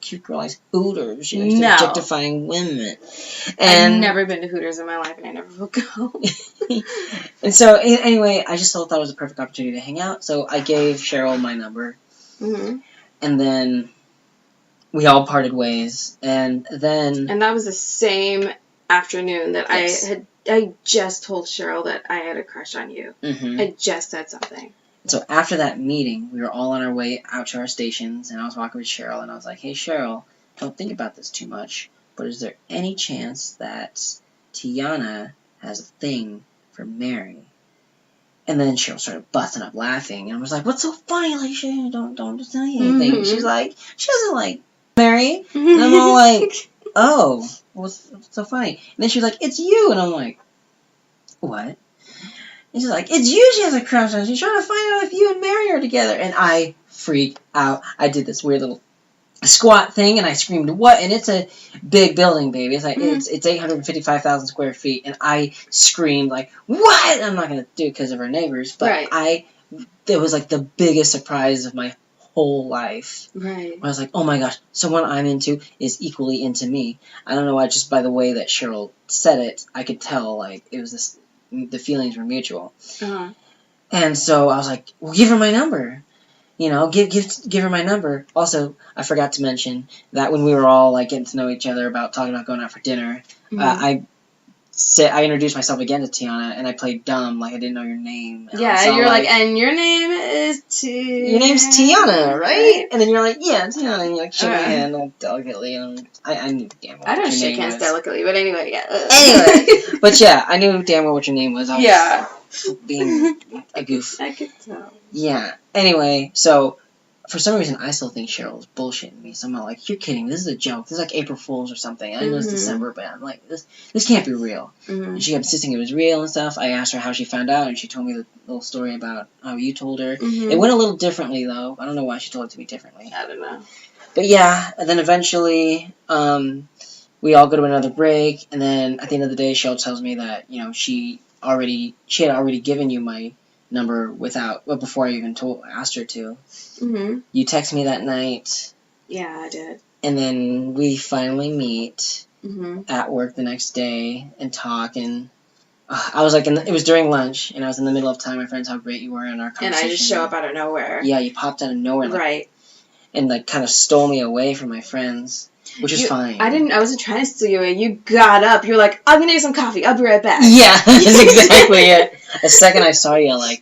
cute girl likes Hooters. She likes objectifying women. And I've never been to Hooters in my life, and I never will go. And so, anyway, I just thought it was a perfect opportunity to hang out, so I gave Cheryl my number. And then we all parted ways, and then... And that was the same afternoon that I just told Cheryl that I had a crush on you. I just said something. So after that meeting, we were all on our way out to our stations, and I was walking with Cheryl, and I was like, hey, Cheryl, don't think about this too much, but is there any chance that Tiana has a thing for Mary? And then Cheryl started busting up laughing, and I was like, what's so funny? Like, she don't say anything. She's like, she doesn't like Mary. And I'm all like, oh, what's so funny? And then she was like, it's you. And I'm like, what? And she's like, it's you she has a crush on. She's trying to find out if you and Mary are together. And I freaked out. I did this weird little squat thing, and I screamed, what? And it's a big building, baby. It's like, it's 855,000 square feet. And I screamed, like, what? I'm not going to do it because of our neighbors. But it was like the biggest surprise of my whole life. Right. I was like, oh my gosh, someone I'm into is equally into me. I don't know why, just by the way that Cheryl said it, I could tell, like, it was this... the feelings were mutual. And so I was like, well, give her my number. Give her my number. Also, I forgot to mention that when we were all, like, getting to know each other about talking about going out for dinner, I introduced myself again to Tiana, and I played dumb, like I didn't know your name. And you're like, and your name is Your name's Tiana, right? And then you're like, yeah, Tiana, and you like shake my hand all delicately, and I knew damn well I don't shake hands delicately, but anyway, yeah. Anyway, but yeah, I knew damn well what your name was. I was being a goof. I could tell. Yeah. Anyway, so for some reason, I still think Cheryl was bullshitting me. So I'm not like, you're kidding. This is a joke. This is like April Fool's or something. I know it's December, but I'm like, this can't be real. And she kept insisting it was real and stuff. I asked her how she found out, and she told me the little story about how you told her. It went a little differently, though. I don't know why she told it to me differently. I don't know. But yeah, and then eventually, we all go to another break, and then at the end of the day, Cheryl tells me that, you know, she had already given you my number before I even asked her to. You text me that night. Yeah, I did. And then we finally meet at work the next day and talk, and I was like, it was during lunch, and I was in the middle of telling my friends how great you were in our conversation. And I just show up out of nowhere. Yeah, you popped out of nowhere. Like, right. And like kind of stole me away from my friends. Which is fine. I wasn't trying to steal you away. You got up. You were like, I'm going to get some coffee. I'll be right back. Yeah, that's exactly it. The second I saw you, I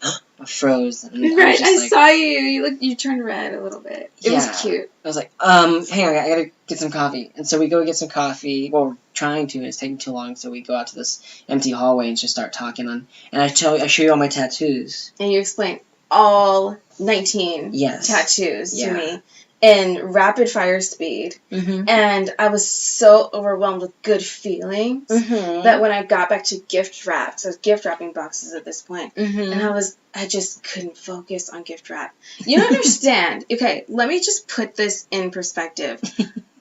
froze. And right, I saw you. You turned red a little bit. It was cute. I was like, hang on, I got to get some coffee. And so we go get some coffee. Well, we're trying to, and it's taking too long, so we go out to this empty hallway and just start talking. And I show you all my tattoos. And you explain all 19 tattoos to me. In rapid fire speed. And I was so overwhelmed with good feelings that when I got back to gift wrap, so I was gift wrapping boxes at this point, and I just couldn't focus on gift wrap. You don't understand. Okay, let me just put this in perspective.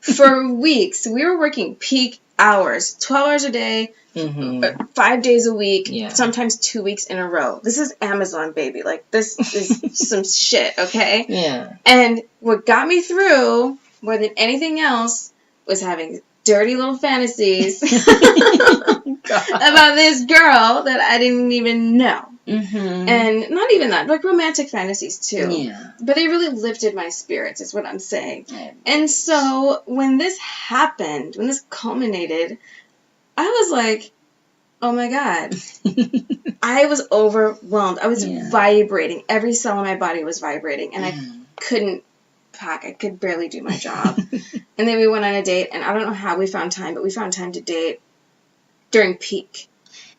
For weeks, we were working peak hours, 12 hours a day, 5 days a week, sometimes 2 weeks in a row. This is Amazon, baby. Like, this is some shit, okay? Yeah. And what got me through, more than anything else, was having dirty little fantasies about this girl that I didn't even know. And not even that, like romantic fantasies too. Yeah. But they really lifted my spirits, is what I'm saying. And so when this happened, when this culminated, I was like, oh my God. I was overwhelmed. I was vibrating. Every cell in my body was vibrating. And I couldn't pack. I could barely do my job. And then we went on a date, and I don't know how we found time, but we found time to date during peak.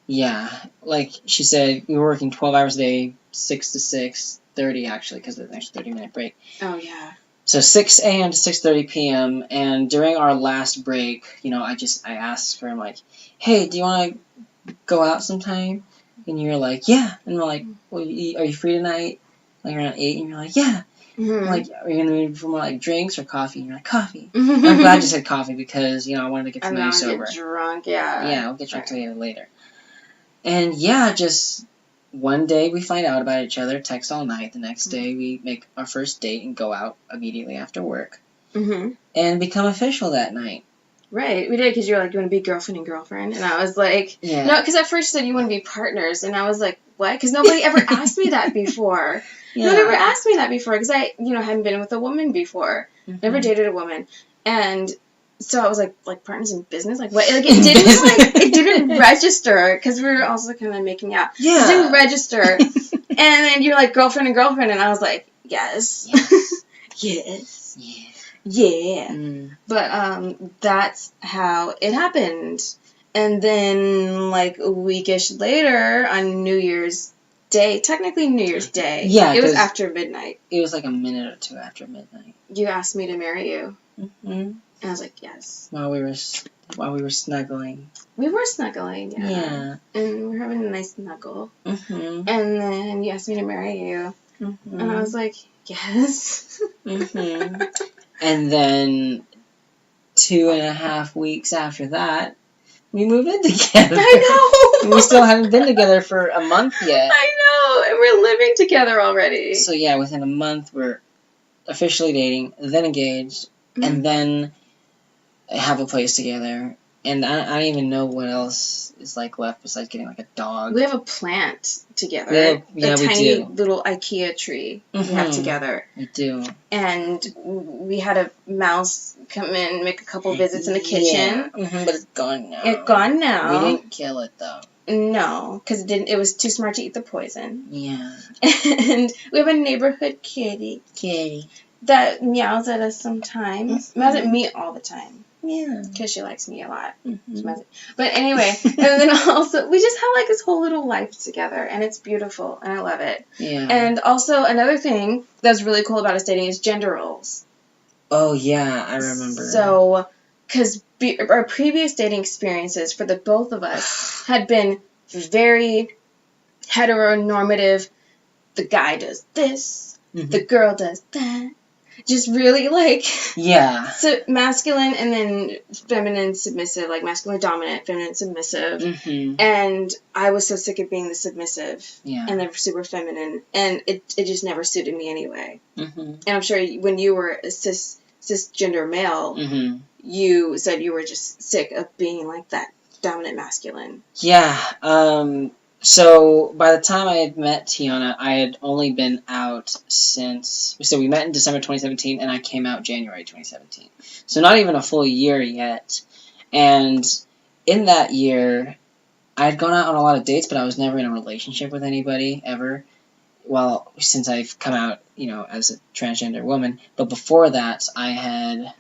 Yeah, like she said, we were working 12 hours a day, 6 to 6:30 actually, because there's an extra 30-minute break. Oh, yeah. So 6 a.m. to 6:30 p.m., and during our last break, you know, I asked her, I'm like, hey, do you want to go out sometime? And you're like, yeah. And we're like, well, are you free tonight? Like around 8? And you're like, yeah. I'm like, are you going to move for more like drinks or coffee? And you're like, coffee. And I'm glad you said coffee because, you know, I wanted to get to know you sober. Get drunk, yeah. Yeah, we'll get drunk to you later. And yeah, just one day we find out about each other, text all night. The next day we make our first date and go out immediately after work. And become official that night. Right, we did because you were like, you want to be girlfriend and girlfriend? And I was like, no, because at first you said you want to be partners. And I was like, what? Because nobody ever asked me that before. Nobody ever asked me that before because I, you know, hadn't been with a woman before. Never dated a woman. And so I was like partners in business? Like, what? Like, it didn't register because we were also kind of making out. Yeah. It didn't register. And then you're like, girlfriend and girlfriend. And I was like, yes. Yes. Yeah. But that's how it happened. And then, like, a weekish later, on New Year's Day, technically New Year's Day. Yeah. It was after midnight. It was like a minute or two after midnight. You asked me to marry you. And I was like, yes. While we were snuggling. We were snuggling, yeah. Yeah. And we were having a nice snuggle. And then you asked me to marry you. And I was like, yes. And then 2.5 weeks after that, we moved in together. I know. We still haven't been together for a month yet. I know. And we're living together already. So yeah, within a month, we're officially dating, then engaged, and then have a place together. And I don't even know what else is like left besides getting like a dog. We have a plant together. We tiny little IKEA tree we have together. We do. And we had a mouse come in, make a couple visits in the kitchen. But it's gone now. It's gone now. We didn't kill it though. No, because it was too smart to eat the poison. Yeah. And we have a neighborhood kitty. That meows at us sometimes. Meows at me all the time. Yeah. Because she likes me a lot. Mm-hmm. But anyway, and then also, we just have like this whole little life together, and it's beautiful, and I love it. Yeah. And also, another thing that's really cool about us dating is gender roles. Oh, yeah, I remember. So, because our previous dating experiences for the both of us had been very heteronormative. The guy does this, the girl does that. Just really, like, so masculine and then feminine submissive, like masculine dominant, feminine submissive. Mm-hmm. And I was so sick of being the submissive Yeah. and the super feminine, and it just never suited me anyway. Mm-hmm. And I'm sure when you were a cisgender male, mm-hmm. you said you were just sick of being like that dominant masculine. Yeah. So by the time I had met Tiana, I had only been out since... So we met in December 2017, and I came out January 2017. So not even a full year yet. And in that year, I had gone out on a lot of dates, but I was never in a relationship with anybody, ever. Well, since I've come out, as a transgender woman. But before that, I had...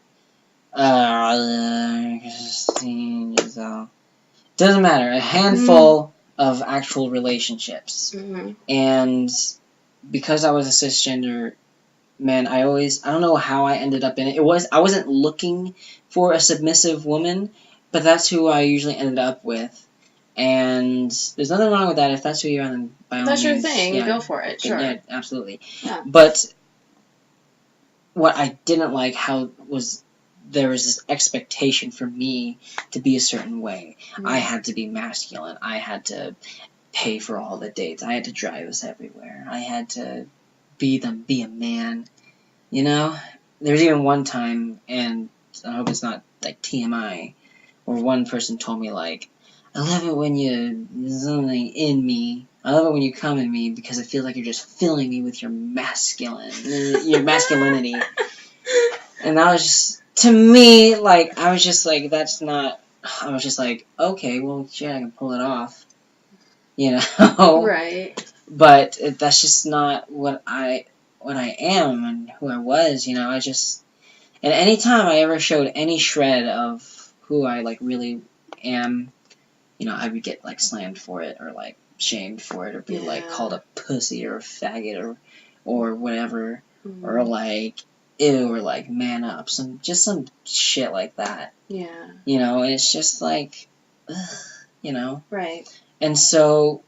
doesn't matter. A handful of actual relationships. Mm-hmm. And because I was a cisgender man, I don't know how I ended up in it. I wasn't looking for a submissive woman, but that's who I usually ended up with. And there's nothing wrong with that. If that's who you're on, by all means. That's your thing. Yeah, go for it. Sure. Yeah, absolutely. Yeah. But what I didn't like there was this expectation for me to be a certain way. Mm-hmm. I had to be masculine. I had to pay for all the dates. I had to drive us everywhere. I had to be a man. There was even one time, and I hope it's not like TMI, where one person told me like, I love it when you something in me. I love it when you come in me because it feels like you're just filling me with your masculinity. And that was just, to me, like, I was just like, okay, well, shit, I can pull it off. Right. But that's just not what I am and who I was, I just, and any time I ever showed any shred of who I, like, really am, I would get, like, slammed for it, or, like, shamed for it, or be, like, called a pussy, or a faggot, or whatever, or, like, ew, or, like, man up, some shit like that. Yeah. And it's just, like, ugh, Right. And so,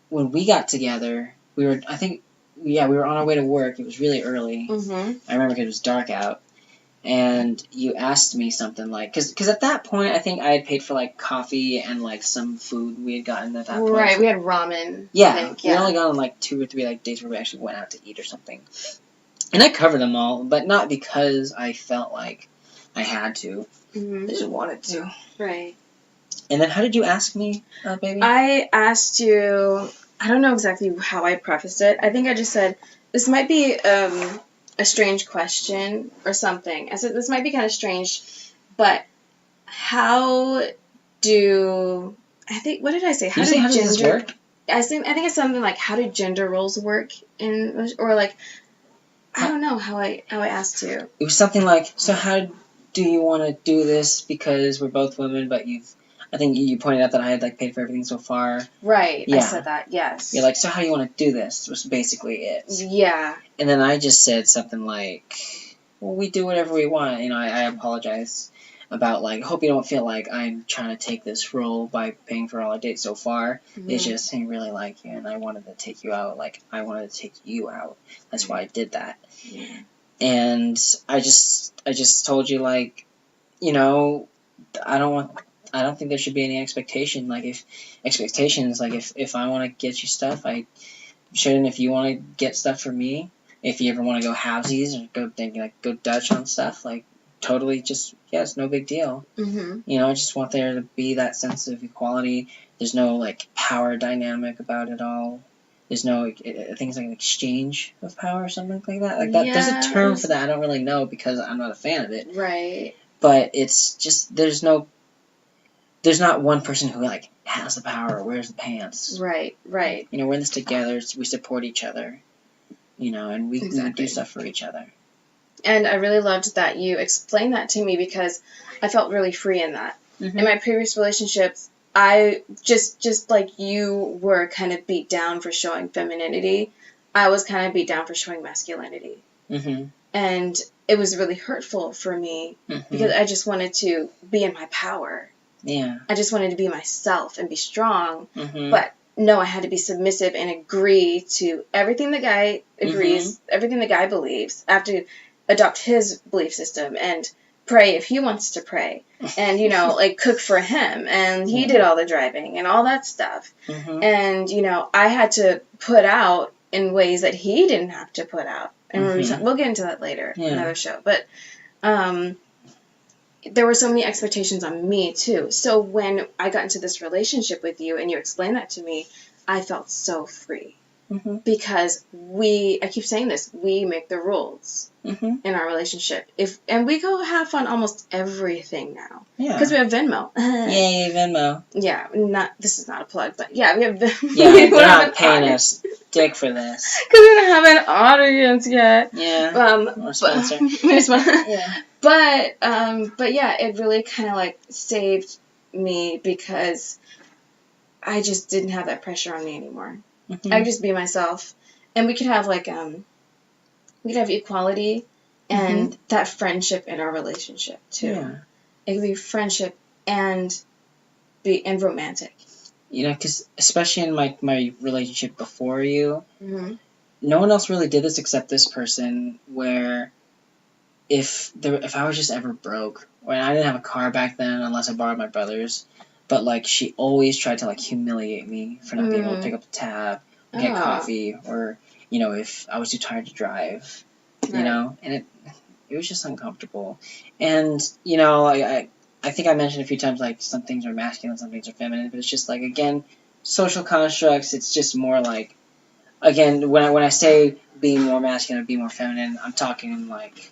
when we got together, we were on our way to work. It was really early. Mm-hmm. I remember because it was dark out. And you asked me something like... Because at that point, I think I had paid for, like, coffee and, like, some food we had gotten at that point. Right, we had ramen. Yeah, I think. we only got on, like, 2 or 3, like, days where we actually went out to eat or something. And I covered them all, but not because I felt like I had to. Mm-hmm. I just wanted to. Right. And then how did you ask me, baby? I asked you... I don't know exactly how I prefaced it. I think I just said, this might be... a strange question or something. I said, this might be kind of strange, but how do... what did I say? How does this work? I think it's something like, how do gender roles work or like, I don't know how I asked you. It was something like, so how do you want to do this because we're both women, but I think you pointed out that I had, like, paid for everything so far. Right, yeah. I said that, yes. You're like, so how do you want to do this? Was basically it. Yeah. And then I just said something like, well, we do whatever we want. I apologize about, like, I hope you don't feel like I'm trying to take this role by paying for all our dates so far. Mm-hmm. It's just, I really like you, and I wanted to take you out. Like, I wanted to take you out. That's why I did that. Yeah. And I just told you, like, I don't think there should be any expectation. Like, if I want to get you stuff, I shouldn't. If you want to get stuff for me, if you ever want to go halvesies or go Dutch on stuff, like, totally just, it's no big deal. Mm-hmm. I just want there to be that sense of equality. There's no, like, power dynamic about it all. There's no, I think it's like an exchange of power or something like that. Like that. There's a term for that. I don't really know because I'm not a fan of it. Right. But it's just, there's not one person who, like, has the power or wears the pants. Right. We're in this together. We support each other. And we do stuff for each other. And I really loved that you explained that to me because I felt really free in that. Mm-hmm. In my previous relationships, I just like you were kind of beat down for showing femininity, I was kind of beat down for showing masculinity. Mm-hmm. And it was really hurtful for me because I just wanted to be in my power. Yeah. I just wanted to be myself and be strong. But no, I had to be submissive and agree to everything the guy agrees, everything the guy believes. I have to adopt his belief system and pray if he wants to pray. And, you know, like cook for him. And he did all the driving and all that stuff. And, you know, I had to put out in ways that he didn't have to put out. And we'll get into that later, another show. But there were so many expectations on me, too. So when I got into this relationship with you and you explained that to me, I felt so free. Because I keep saying this, we make the rules in our relationship. And we go half on almost everything now. Yeah. Because we have Venmo. Yay, Venmo. Yeah, this is not a plug, but yeah, we have Venmo. Yeah, they're not paying us dick for this. Because we don't have an audience yet. Yeah. Or sponsor. Yeah. But yeah, it really kind of like saved me because I just didn't have that pressure on me anymore. I could just be myself, and we could have like we could have equality and that friendship in our relationship too. Yeah. It could be friendship and romantic. You know, because especially in my relationship before you, no one else really did this except this person. Where if I was just ever broke, when I didn't have a car back then, unless I borrowed my brother's. But, like, she always tried to, like, humiliate me for not being able to pick up the tab, or get coffee, or, you know, if I was too tired to drive, you know? And it was just uncomfortable. And, you know, I think I mentioned a few times, like, some things are masculine, some things are feminine, but it's just, like, again, social constructs, it's just more like, again, when I say being more masculine or being more feminine, I'm talking, like,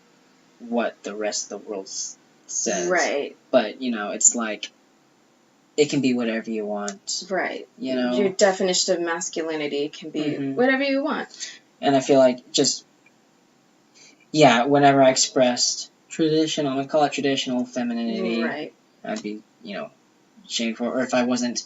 what the rest of the world says. Right. But, you know, it's like, it can be whatever you want. Right. You know? Your definition of masculinity can be whatever you want. And I feel like whenever I expressed I'm going to call it traditional femininity. Right. I'd be, you know, shamed for it. Or if I wasn't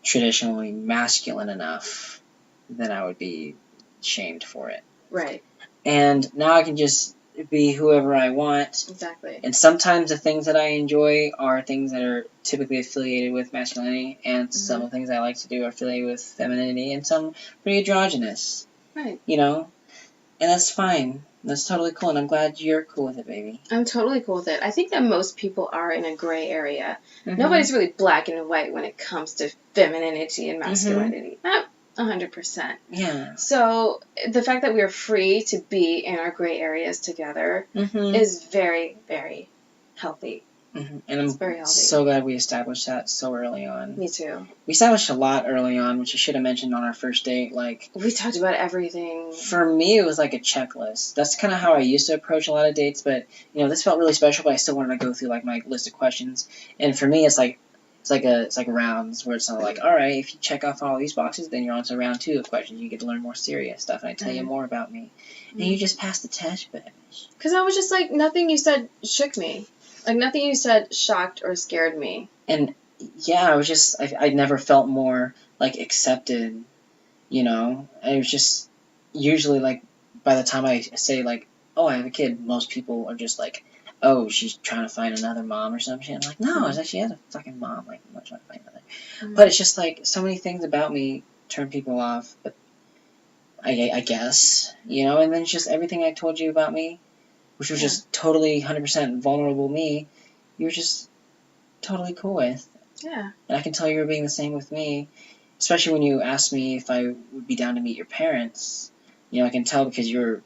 traditionally masculine enough, then I would be shamed for it. Right. And now I can just be whoever I want. Exactly. And sometimes the things that I enjoy are things that are typically affiliated with masculinity, and some of the things I like to do are affiliated with femininity, and some pretty androgynous. Right. You know? And that's fine. That's totally cool, and I'm glad you're cool with it, baby. I'm totally cool with it. I think that most people are in a gray area. Nobody's really black and white when it comes to femininity and masculinity. Not 100%. Yeah. So the fact that we are free to be in our gray areas together is very, very healthy. And I'm very healthy. So glad we established that so early on. Me too. We established a lot early on, which I should have mentioned on our first date. Like, we talked about everything. For me, it was like a checklist. That's kind of how I used to approach a lot of dates, but, you know, this felt really special, but I still wanted to go through, like, my list of questions. And for me, it's like rounds where it's not like, all right, if you check off all these boxes, then you're on to round 2 of questions. You get to learn more serious stuff, and I tell you more about me. And you just passed the test, bitch. Because I was just like, nothing you said shook me. Like, nothing you said shocked or scared me. And, yeah, I was just, I never felt more, like, accepted, you know? I was just, usually, like, by the time I say, like, oh, I have a kid, most people are just like, oh, she's trying to find another mom or some shit. I'm like, no, it's like she has a fucking mom. Like, I'm not trying to find another. But it's just like, so many things about me turn people off. But I guess, you know, and then it's just everything I told you about me, which was just totally 100% vulnerable me, you were just totally cool with. Yeah. And I can tell you were being the same with me, especially when you asked me if I would be down to meet your parents. You know, I can tell because you're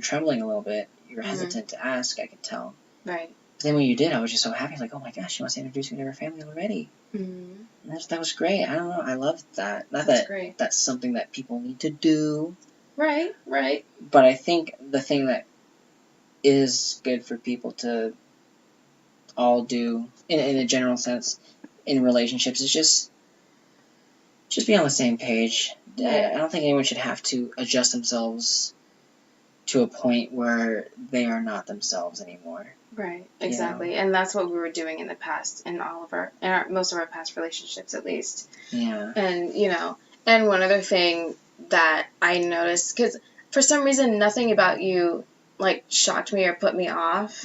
trembling a little bit. You're hesitant to ask, I can tell. Right. But then when you did, I was just so happy. Like, oh my gosh, she wants to introduce me to her family already. And that was great. I don't know. I loved that. Not that's that great. That's something that people need to do. Right, right. But I think the thing that is good for people to all do, in a general sense, in relationships, is just be on the same page. I don't think anyone should have to adjust themselves to a point where they are not themselves anymore. Right, exactly. And that's what we were doing in the past, in most of our past relationships, at least. Yeah. And, and one other thing that I noticed, because for some reason, nothing about you, like, shocked me or put me off,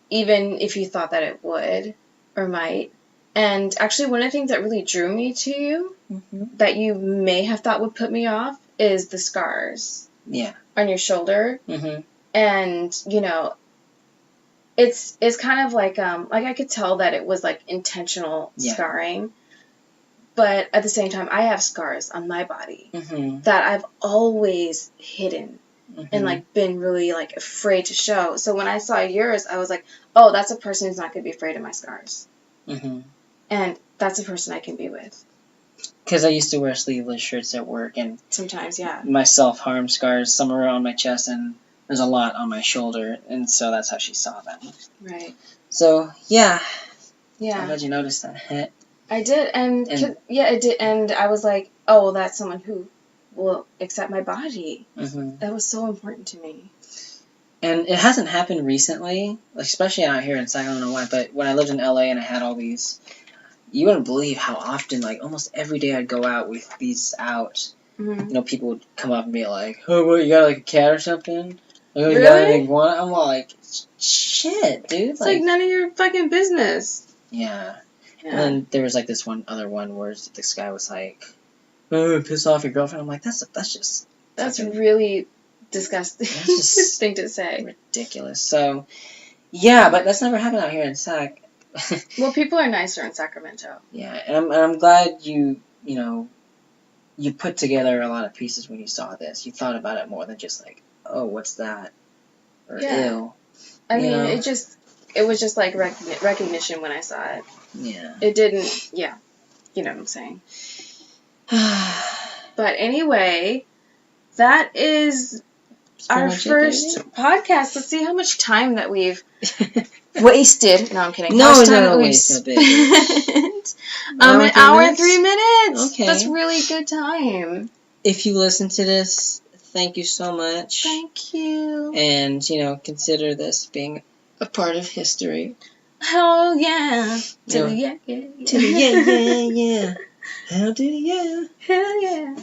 even if you thought that it would or might. And actually, one of the things that really drew me to you, that you may have thought would put me off, is the scars. Yeah. On your shoulder. And, it's kind of like I could tell that it was, like, intentional scarring. But at the same time, I have scars on my body that I've always hidden and, like, been really, like, afraid to show. So when I saw yours, I was like, oh, that's a person who's not going to be afraid of my scars. And that's a person I can be with. Because I used to wear sleeveless shirts at work, and sometimes, yeah. My self-harm scars, some are on my chest, and there's a lot on my shoulder, and so that's how she saw them. Right. So, yeah. Yeah. I'm glad you noticed that. I did, and it did, and I was like, oh, well, that's someone who will accept my body. That was so important to me. And it hasn't happened recently, especially out here in Sac, I don't know why, but when I lived in LA and I had all these, you wouldn't believe how often, like, almost every day I'd go out with these out. People would come up and be like, oh, what, you got, like, a cat or something? Oh, you got an iguana? I'm like, shit, dude. It's like none of your fucking business. Yeah. And then there was, like, this other one where this guy was like, oh, piss off your girlfriend. I'm like, that's just... That's really disgusting. That's just thing to say. Ridiculous. So, yeah, but that's never happened out here in Sac. Well, people are nicer in Sacramento. Yeah, and I'm glad you put together a lot of pieces when you saw this. You thought about it more than just like, oh, what's that? Or ew. I mean, it was just like recognition when I saw it. Yeah. It didn't, you know what I'm saying. But anyway, that is our first podcast. Let's see how much time that we've wasted. No, I'm kidding. No, wasted. An hour and 3 minutes. Okay. That's really good time. If you listen to this, thank you so much. Thank you. And, consider this being a part of history. Oh, yeah. To the yeah. To the yeah. Hell to the yeah. Hell yeah.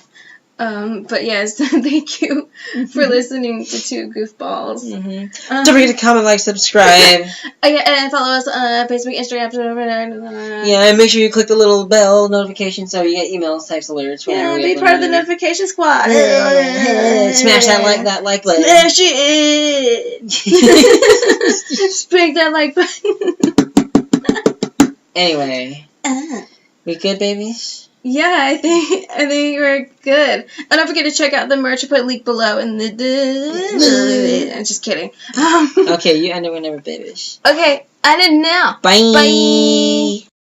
But yes, thank you for listening to two goofballs. Don't forget to comment, like, subscribe. And follow us on Facebook, Instagram. Yeah, and make sure you click the little bell notification so you get emails, types, alerts. Yeah, be part of the notification squad. Smash that like button. Smash it. Spank that like button. Anyway, we good, babies? Yeah, I think we're good. And don't forget to check out the merch. I put a link below in the... I'm just kidding. Okay, you end it whenever, babish. Okay, I end it now. Bye.